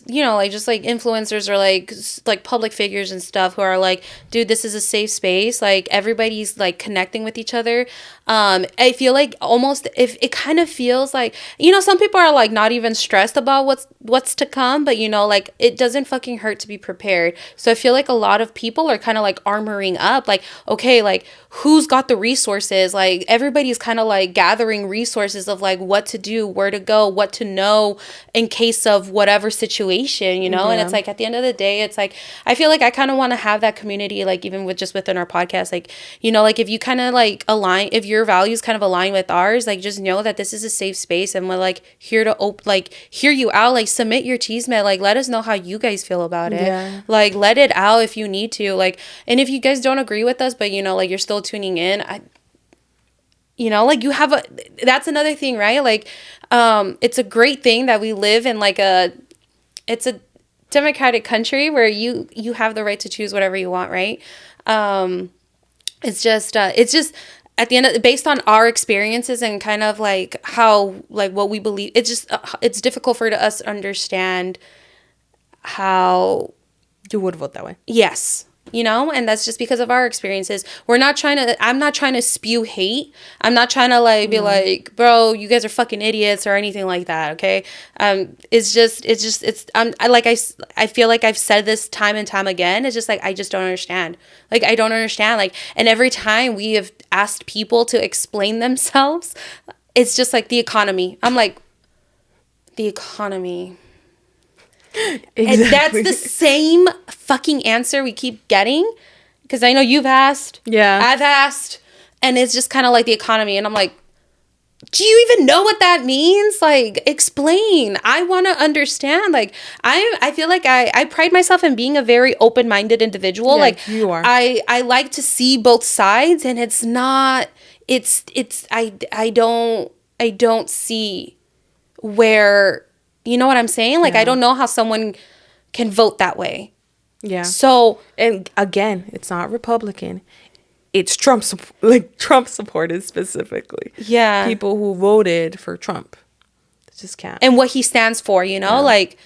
[SPEAKER 1] you know, like just like influencers or like public figures and stuff who are like, dude, this is a safe space, like everybody's like connecting with each other. I feel like almost, if it kind of feels like, you know, some people are like not even stressed about what's to come, but you know, like it doesn't fucking hurt to be prepared. So I feel like a lot of people are kind of like armoring up, like, okay, like who's got the resources, like everybody's kind of like gathering resources of like what to do, where to go, what to know in case of whatever situation, you know. And it's like at the end of the day, it's like I feel like I kind of want to have that community, like even with just within our podcast, like, you know, like if you kind of like align, if your values kind of align with ours, like just know that this is a safe space and we're like here to like hear you out, like submit your chisme, like let us know how you guys feel about it, like let it out if you need to, like, and if you guys don't agree with us but you know, like you're still tuning in, you know, like you have that's another thing, right? Like it's a great thing that we live in like it's a democratic country where you have the right to choose whatever you want, right? It's just at the end of, based on our experiences and kind of like how, like what we believe, it's just it's difficult for us to understand how
[SPEAKER 2] you would vote that way.
[SPEAKER 1] Yes. You know, and that's just because of our experiences. I'm not trying to spew hate. I'm not trying to like be like, bro, you guys are fucking idiots or anything like that. Okay. I feel like I've said this time and time again. It's just like, I just don't understand. Like, I don't understand. Like, and every time we have asked people to explain themselves, it's just like the economy. I'm like, the economy. Exactly. And that's the same fucking answer we keep getting, because I know you've asked, I've asked, and it's just kind of like the economy, and I'm like, do you even know what that means? Like, explain. I want to understand. Like, I feel like I pride myself in being a very open-minded individual. Like,
[SPEAKER 2] you are.
[SPEAKER 1] I like to see both sides, and it's not, I don't see where, you know what I'm saying? Like, I don't know how someone can vote that way.
[SPEAKER 2] Yeah.
[SPEAKER 1] So,
[SPEAKER 2] And again, it's not Republican. It's Trump supporters specifically.
[SPEAKER 1] yeah.
[SPEAKER 2] People who voted for Trump. Just can't.
[SPEAKER 1] And what he stands for, you know?
[SPEAKER 2] Yeah.
[SPEAKER 1] Like,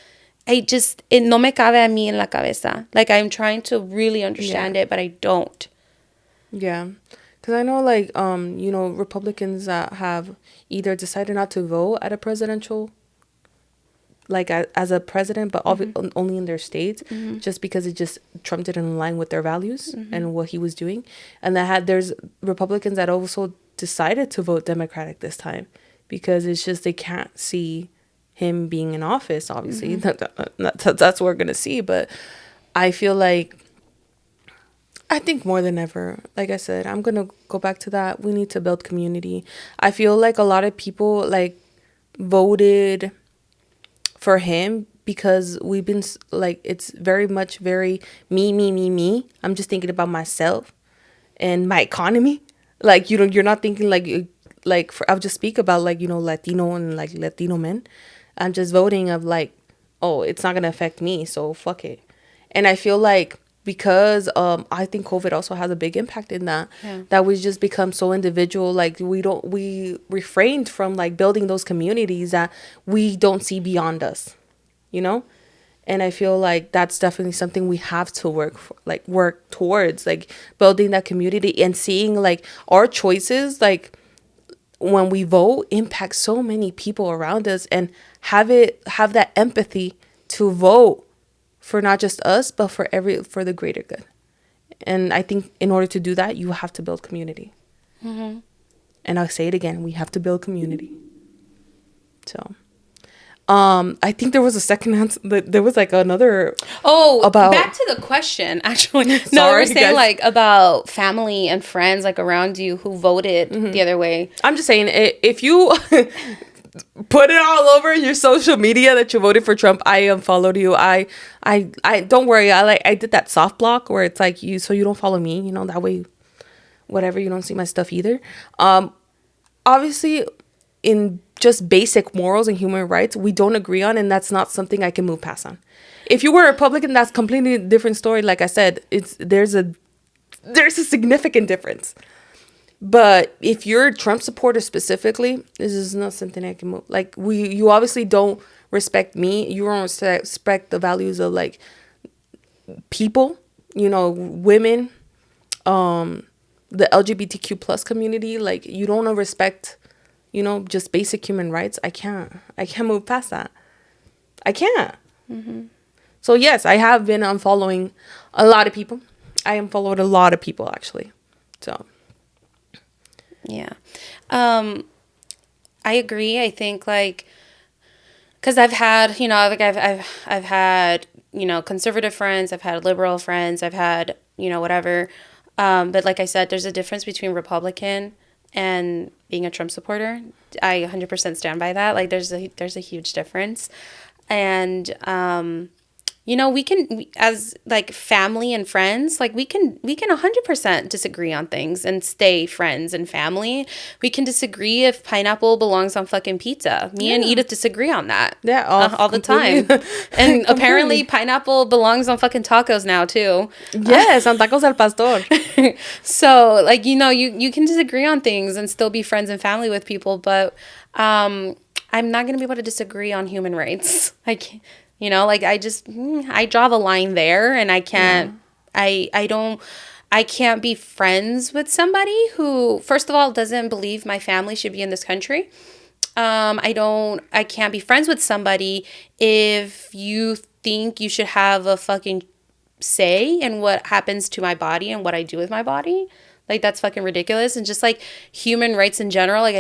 [SPEAKER 1] it no me cabe a mí en la cabeza. Like, I'm trying to really understand it, but I don't.
[SPEAKER 2] Yeah. Because I know, like, Republicans that have either decided not to vote at a presidential, like, as a president, but only in their states, just because Trump didn't align with their values and what he was doing. And there's Republicans that also decided to vote Democratic this time because it's just they can't see him being in office, obviously. That's what we're going to see. But I feel like, I think more than ever, like I said, I'm going to go back to that. We need to build community. I feel like a lot of people, like, voted for him because we've been, like, it's very much very me. I'm just thinking about myself and my economy. Like, you're not thinking, I'll just speak about, like, Latino and, like, Latino men. I'm just voting of, like, oh, it's not going to affect me, so fuck it. And I feel like, because I think COVID also has a big impact in that we just become so individual. Like, we refrained from, like, building those communities that we don't see beyond us, and I feel like that's definitely something we have to work towards, like, building that community and seeing, like, our choices, like, when we vote, impact so many people around us, and have that empathy to vote for not just us, but for the greater good. And I think in order to do that, you have to build community. And I'll say it again, we have to build community. So, I think there was a second answer. There was, like, another.
[SPEAKER 1] Oh,
[SPEAKER 2] about
[SPEAKER 1] back to the question, actually. No,
[SPEAKER 2] Sorry,
[SPEAKER 1] we're saying,
[SPEAKER 2] guys.
[SPEAKER 1] like, about family and friends, like, around you who voted the other way.
[SPEAKER 2] I'm just saying, if you put it all over your social media that you voted for Trump, I unfollowed you. I don't worry. I did that soft block where it's like so you don't follow me. That way, whatever, you don't see my stuff either. Obviously, in just basic morals and human rights, we don't agree on, and that's not something I can move past on. If you were a Republican, that's completely different story. Like I said, there's a significant difference. But if you're a Trump supporter specifically, this is not something I can move. Like, you obviously don't respect me. You don't respect the values of, like, people, women, the LGBTQ plus community. Like, you don't respect, just basic human rights. I can't move past that. I can't. So yes, I have been unfollowing a lot of people. I unfollowed a lot of people, actually. So.
[SPEAKER 1] Yeah. I agree. I think, like, because I've had, like, I've had, conservative friends, I've had liberal friends, I've had, whatever. But like I said, there's a difference between Republican and being a Trump supporter. I 100% stand by that. Like, there's a huge difference. And, we as, like, family and friends, like, we can 100% disagree on things and stay friends and family. We can disagree if pineapple belongs on fucking pizza. Me and Edith disagree on that.
[SPEAKER 2] Yeah,
[SPEAKER 1] all the time. And apparently pineapple belongs on fucking tacos now too.
[SPEAKER 2] Yes, on tacos al pastor.
[SPEAKER 1] So, like, you can disagree on things and still be friends and family with people, but I'm not going to be able to disagree on human rights. I can't. Like, I draw the line there, and I can't, I can't be friends with somebody who, first of all, doesn't believe my family should be in this country. I can't be friends with somebody if you think you should have a fucking say in what happens to my body and what I do with my body. Like, that's fucking ridiculous. And just, like, human rights in general, like,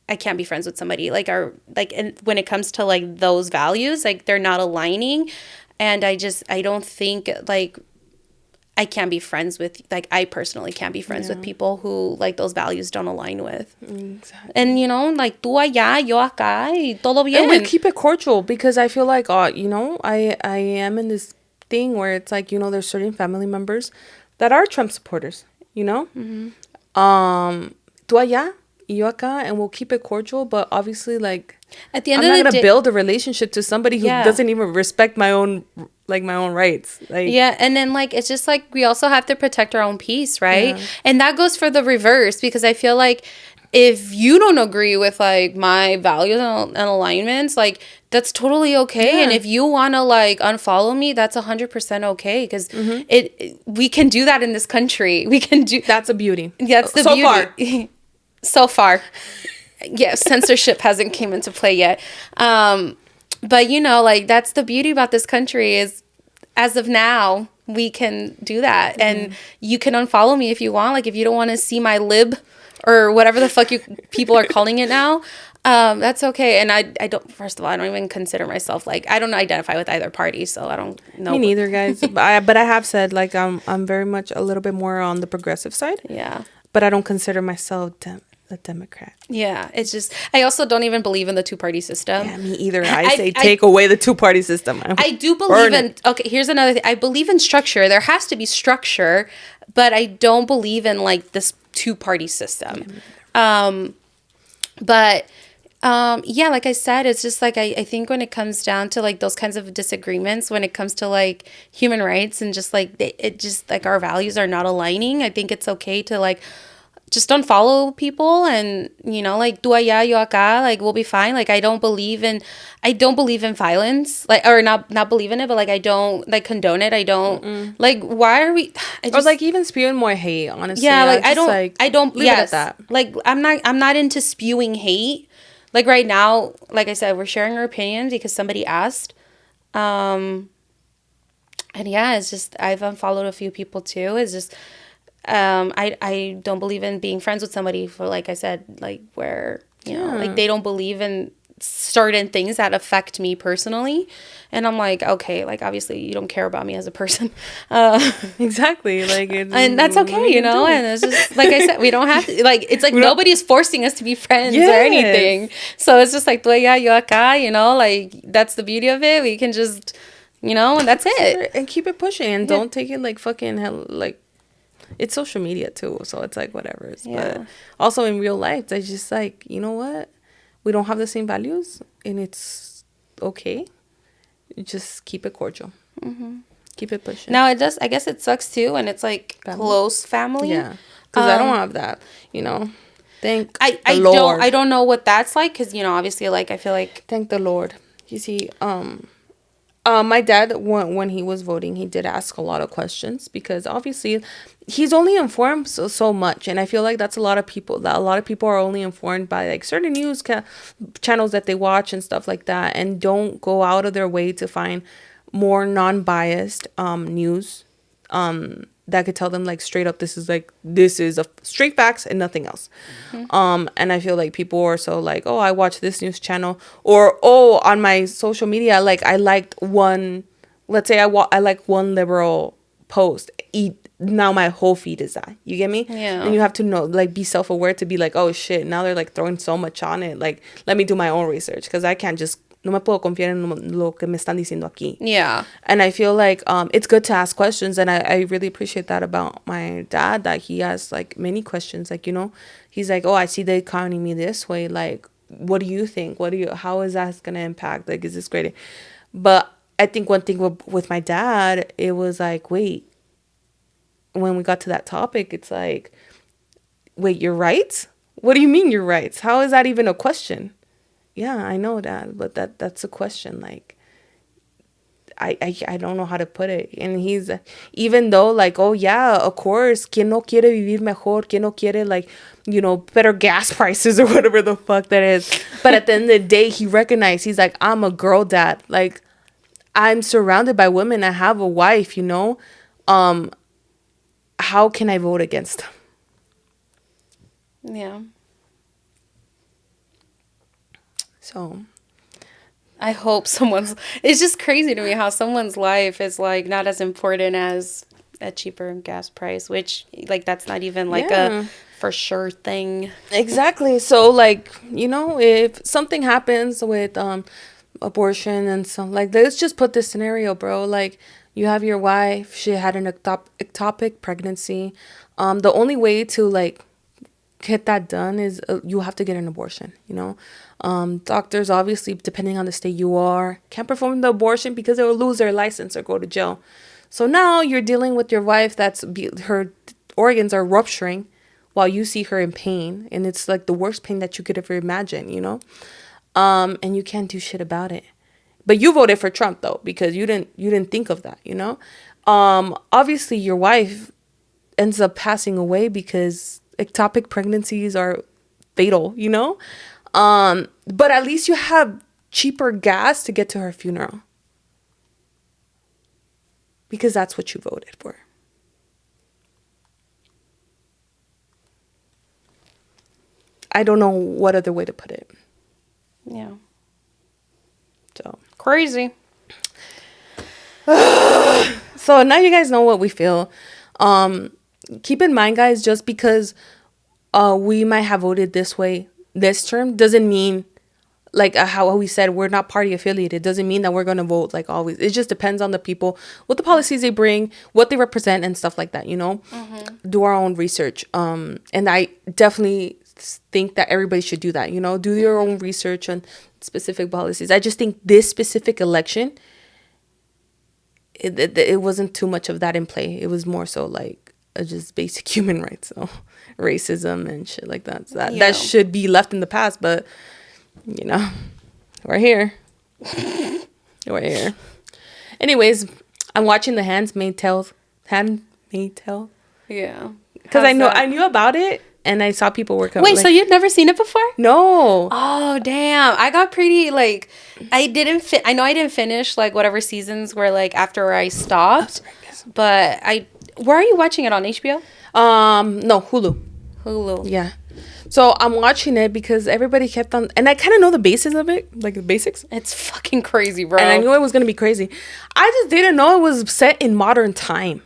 [SPEAKER 1] I can't be friends with somebody and when it comes to, like, those values, like, they're not aligning. And I don't think, like, I can't be friends with, like, I personally can't be friends with people who, like, those values don't align with.
[SPEAKER 2] Exactly.
[SPEAKER 1] And, like, tú allá, yo acá, y todo bien.
[SPEAKER 2] And we keep it cordial because I feel like, I am in this thing where it's like, there's certain family members that are Trump supporters, Tú allá, yo acá, and we'll keep it cordial, but obviously, like,
[SPEAKER 1] at the end
[SPEAKER 2] I'm
[SPEAKER 1] of
[SPEAKER 2] not
[SPEAKER 1] the
[SPEAKER 2] gonna
[SPEAKER 1] day,
[SPEAKER 2] build a relationship to somebody who
[SPEAKER 1] yeah.
[SPEAKER 2] doesn't even respect my own rights. Like,
[SPEAKER 1] Yeah, and then like it's just like we also have to protect our own peace, right?
[SPEAKER 2] yeah.
[SPEAKER 1] And that goes for the reverse because I feel like if you don't agree with like my values and alignments, like that's totally okay. And
[SPEAKER 2] Yeah.
[SPEAKER 1] if you want to like unfollow me, that's 100% okay because we can do that in this country. We can do
[SPEAKER 2] That's a beauty.
[SPEAKER 1] that's the
[SPEAKER 2] So
[SPEAKER 1] beauty. So far. Yeah, censorship hasn't came into play yet. But you know, like that's the beauty about this country is as of now, we can do that. And you can unfollow me if you want. Like if you don't want to see my lib or whatever the fuck you people are calling it now, that's okay. And I don't, first of all, I don't even consider myself like, I don't identify with either party. So I don't know.
[SPEAKER 2] Me neither, guys. But I have said, like, I'm very much a little bit more on the progressive side.
[SPEAKER 1] Yeah.
[SPEAKER 2] But I don't consider myself a Democrat.
[SPEAKER 1] Yeah, it's just I also don't even believe in the two-party system.
[SPEAKER 2] Yeah, me either. I say take away the two-party system.
[SPEAKER 1] I do believe in okay, here's another thing. I believe in structure. There has to be structure, but I don't believe in like this two-party system. But yeah, like I said, it's just like I think when it comes down to like those kinds of disagreements, when it comes to like human rights and just like it just like our values are not aligning, I think it's okay to like just unfollow people and you know like tú allá yo acá, like we'll be fine. Like I don't believe in violence, like or not believe in it, but like I don't like condone it. I don't like why are we
[SPEAKER 2] or like even spewing more hate, honestly.
[SPEAKER 1] yeah, like I don't
[SPEAKER 2] leave it at that.
[SPEAKER 1] Like I'm not into spewing hate. Like right now, like I said, we're sharing our opinions because somebody asked. And yeah, it's just I've unfollowed a few people too. It's just I don't believe in being friends with somebody for like I said, like where you know, like they don't believe in certain things that affect me personally. And I'm like, okay, like obviously you don't care about me as a person.
[SPEAKER 2] Exactly. Like
[SPEAKER 1] and that's okay, you know, and it's just like I said, we don't have to like it's like nobody's forcing us to be friends or anything. So it's just like tú allá, yo acá, you know, like that's the beauty of it. We can just you know, and that's it.
[SPEAKER 2] And keep it pushing and don't take it like fucking hell like it's social media too, so it's like whatever. Yeah. But also in real life, it's just like, you know what? We don't have the same values, and it's okay. Just keep it cordial. Keep it pushing.
[SPEAKER 1] Now it does. I guess it sucks too, and it's like close family.
[SPEAKER 2] Yeah, because I don't have that. You know, thank
[SPEAKER 1] the Lord. I don't know what that's like because you know, obviously, like I feel like
[SPEAKER 2] thank the Lord. You see, my dad, when he was voting, he did ask a lot of questions because obviously he's only informed so much. And I feel like that's a lot of people are only informed by like certain news channels that they watch and stuff like that, and don't go out of their way to find more non-biased news that could tell them like straight up this is a straight facts and nothing else. And I feel like people are so like, oh, I watch this news channel, or oh, on my social media, like I liked one, let's say I like one liberal post, now my whole feed is that, you get me?
[SPEAKER 1] Yeah.
[SPEAKER 2] And you have to know, like, be self-aware to be like, oh shit, now they're like throwing so much on it, like let me do my own research, because I can't just no me puedo confiar en lo que me están diciendo aquí.
[SPEAKER 1] Yeah.
[SPEAKER 2] And I feel like it's good to ask questions, and I really appreciate that about my dad, that he asks like many questions, like, you know, he's like, oh, I see the economy this way, like what do you think, how is that gonna impact, like is this great? But I think one thing with my dad, it was like, wait, when we got to that topic, it's like, wait, your rights? What do you mean your rights? How is that even a question? Yeah, I know that, but that's a question. Like, I don't know how to put it. And he's, even though like, oh yeah, of course, ¿quién no quiere vivir mejor? ¿Quién no quiere, like, you know, better gas prices or whatever the fuck that is? But at the end of the day, he recognized, he's like, I'm a girl dad. Like, I'm surrounded by women. I have a wife, you know? How can I vote against them?
[SPEAKER 1] Yeah.
[SPEAKER 2] So
[SPEAKER 1] I hope it's just crazy to me how someone's life is like not as important as a cheaper gas price, which like that's not even like a for sure thing.
[SPEAKER 2] Exactly. So like, you know, if something happens with abortion and so, like, let's just put this scenario, bro. Like, you have your wife, she had an ectopic pregnancy. The only way to like get that done is you have to get an abortion, you know. Doctors, obviously, depending on the state you are, can't perform the abortion because they will lose their license or go to jail. So now you're dealing with your wife her organs are rupturing while you see her in pain, and it's like the worst pain that you could ever imagine, you know. And you can't do shit about it. But you voted for Trump though, because you didn't think of that, you know. Obviously your wife ends up passing away because ectopic pregnancies are fatal, you know. But at least you have cheaper gas to get to her funeral, because that's what you voted for. I don't know what other way to put it.
[SPEAKER 1] Yeah.
[SPEAKER 2] So
[SPEAKER 1] crazy.
[SPEAKER 2] So now you guys know what we feel. Keep in mind, guys, just because we might have voted this way this term doesn't mean, like how we said, we're not party affiliated. Doesn't mean that we're going to vote like always. It just depends on the people, what the policies they bring, what they represent, and stuff like that, you know. Do our own research. And I definitely think that everybody should do that, you know. Do your own research on specific policies. I just think this specific election, it wasn't too much of that in play. It was more so like just basic human rights, so racism and shit like that. So that should be left in the past, but you know, we're here. We're here. Anyways, I'm watching The Handmaid's Tale.
[SPEAKER 1] Yeah.
[SPEAKER 2] Because I knew about it, and I saw people work on it.
[SPEAKER 1] Wait, so you've never seen it before?
[SPEAKER 2] No.
[SPEAKER 1] Oh, damn. I got pretty, like, I know I didn't finish, like, whatever seasons were, like, after I stopped. But where are you watching it, on HBO?
[SPEAKER 2] No, Hulu. Yeah. So I'm watching it because everybody kept on, and I kind of know the basis of it, like the basics.
[SPEAKER 1] It's fucking crazy, bro.
[SPEAKER 2] And I knew it was going to be crazy. I just didn't know it was set in modern time.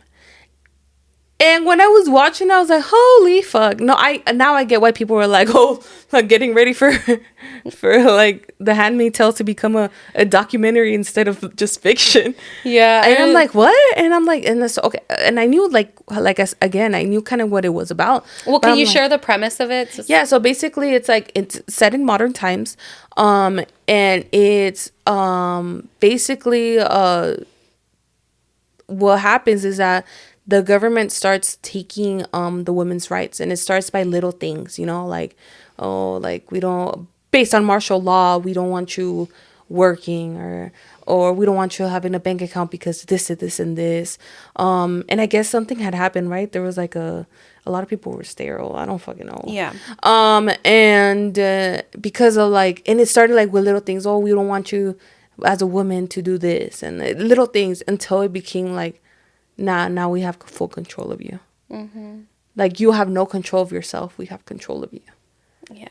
[SPEAKER 2] And when I was watching, I was like, holy fuck. No, now I get why people were like, oh, like getting ready for like The Handmaid's Tale to become a documentary instead of just fiction.
[SPEAKER 1] Yeah.
[SPEAKER 2] And I'm like, what? And I'm like, and that's okay. And I knew again, I knew kind of what it was about.
[SPEAKER 1] Well, can you share the premise of it?
[SPEAKER 2] Yeah. So basically it's like, it's set in modern times. And it's, basically, what happens is that the government starts taking the women's rights, and it starts by little things, you know, like, oh, like we don't, based on martial law, we don't want you working, or we don't want you having a bank account because this and this and this. And I guess something had happened, right? There was like a lot of people were sterile. I don't fucking know.
[SPEAKER 1] Yeah.
[SPEAKER 2] And because of like, and it started like with little things. Oh, we don't want you as a woman to do this, and little things, until it became like, now we have full control of you. Mm-hmm. Like, you have no control of yourself. We have control of you.
[SPEAKER 1] Yeah.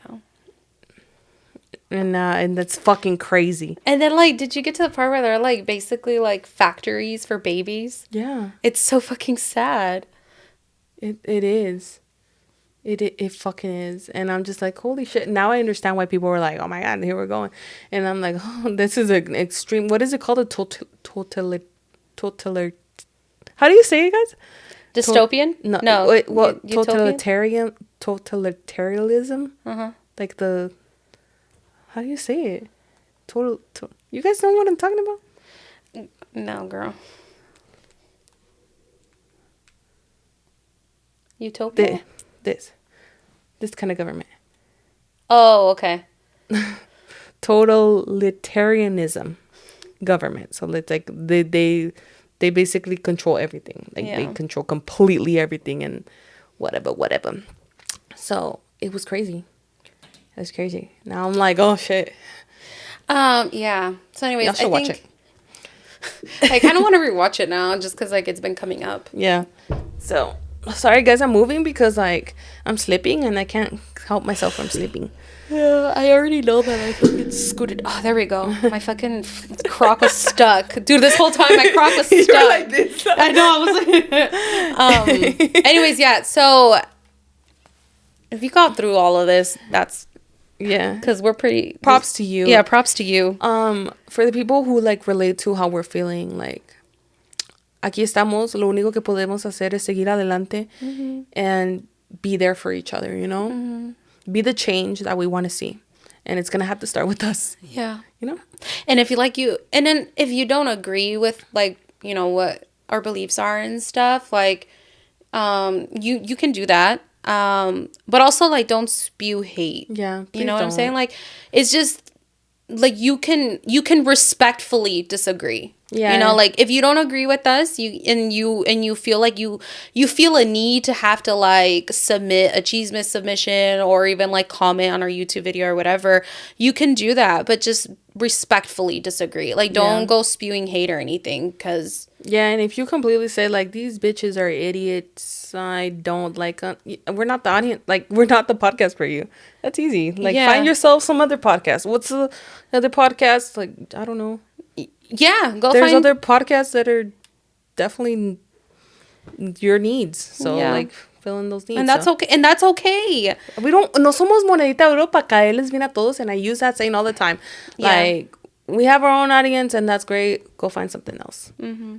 [SPEAKER 2] And that's fucking crazy.
[SPEAKER 1] And then, like, did you get to the part where they're, like, basically, like, factories for babies?
[SPEAKER 2] Yeah.
[SPEAKER 1] It's so fucking sad.
[SPEAKER 2] It is. It fucking is. And I'm just like, holy shit. Now I understand why people were like, oh my God, here we're going. And I'm like, oh, this is an extreme. What is it called? A totalitarian. How do you say it, guys?
[SPEAKER 1] Dystopian?
[SPEAKER 2] No. What? Totalitarianism? Uh-huh. Like the... How do you say it? You guys know what I'm talking about?
[SPEAKER 1] No, girl. Utopia?
[SPEAKER 2] This kind of government.
[SPEAKER 1] Oh, okay.
[SPEAKER 2] Totalitarianism government. So it's like they basically control everything. Like, they control completely everything and whatever. So it was crazy. It was crazy. Now I'm like, oh shit.
[SPEAKER 1] Yeah. So anyways,
[SPEAKER 2] y'all should watch it.
[SPEAKER 1] I kind of want to rewatch it now, just because like it's been coming up.
[SPEAKER 2] Yeah. So sorry guys, I'm moving because like I'm sleeping and I can't help myself from sleeping.
[SPEAKER 1] Yeah, I already know that I fucking scooted. Oh, there we go. My fucking crock was stuck. Dude, this whole time my crock was stuck. You were like this. I know, I was like... anyways, yeah, so if you got through all of this, that's...
[SPEAKER 2] Yeah.
[SPEAKER 1] Because we're pretty...
[SPEAKER 2] Props to you.
[SPEAKER 1] Yeah, props to you.
[SPEAKER 2] For the people who like relate to how we're feeling, like... Aquí estamos. Lo único que podemos hacer es seguir adelante. Mm-hmm. And be there for each other, you know? Mm-hmm. Be the change that we want to see. And it's going to have to start with us.
[SPEAKER 1] Yeah.
[SPEAKER 2] You know?
[SPEAKER 1] And if if you don't agree with, like, you know, what our beliefs are and stuff, like, you can do that. But also, like, don't spew hate.
[SPEAKER 2] Yeah.
[SPEAKER 1] You know what I'm saying? Like, it's just, like, you can respectfully disagree. Yeah. You know, like, if you don't agree with us, you feel like you feel a need to have to, like, submit a Chisme submission or even, like, comment on our YouTube video or whatever, you can do that, but just respectfully disagree. Like, don't go spewing hate or anything, because...
[SPEAKER 2] Yeah, and if you completely say, like, these bitches are idiots, I don't like... we're not the audience. Like, we're not the podcast for you. That's easy. Like, find yourself some other podcast. What's the other podcast? Like, I don't know.
[SPEAKER 1] Yeah,
[SPEAKER 2] There's other podcasts that are definitely your needs. So, like, fill in those needs.
[SPEAKER 1] And that's okay. And that's okay.
[SPEAKER 2] We don't... No somos monedita de oro para caerles bien a todos. And I use that saying all the time. Yeah. Like, we have our own audience and that's great. Go find something else. Mm-hmm.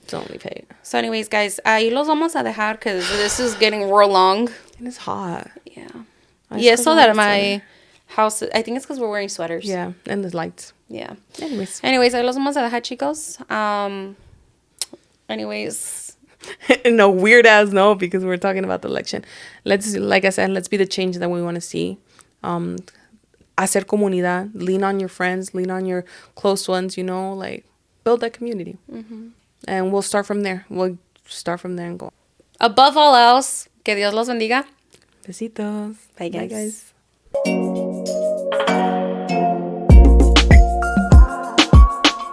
[SPEAKER 2] Don't leave hate.
[SPEAKER 1] So, anyways, guys, ahí los vamos a dejar because this is getting real long.
[SPEAKER 2] And it's hot.
[SPEAKER 1] Yeah. Yes, so that my house... I think it's because we're wearing sweaters.
[SPEAKER 2] Yeah, and the lights.
[SPEAKER 1] Yeah. Anyways, ahí los vamos a dejar, chicos. Anyways.
[SPEAKER 2] In a weird ass note, because we're talking about the election. Like I said, let's be the change that we want to see. Hacer comunidad. Lean on your friends. Lean on your close ones, you know. Like, build that community. Mm-hmm. And we'll start from there. We'll start from there and go.
[SPEAKER 1] Above all else, que Dios los bendiga.
[SPEAKER 2] Besitos.
[SPEAKER 1] Bye, guys.
[SPEAKER 2] Bye, guys.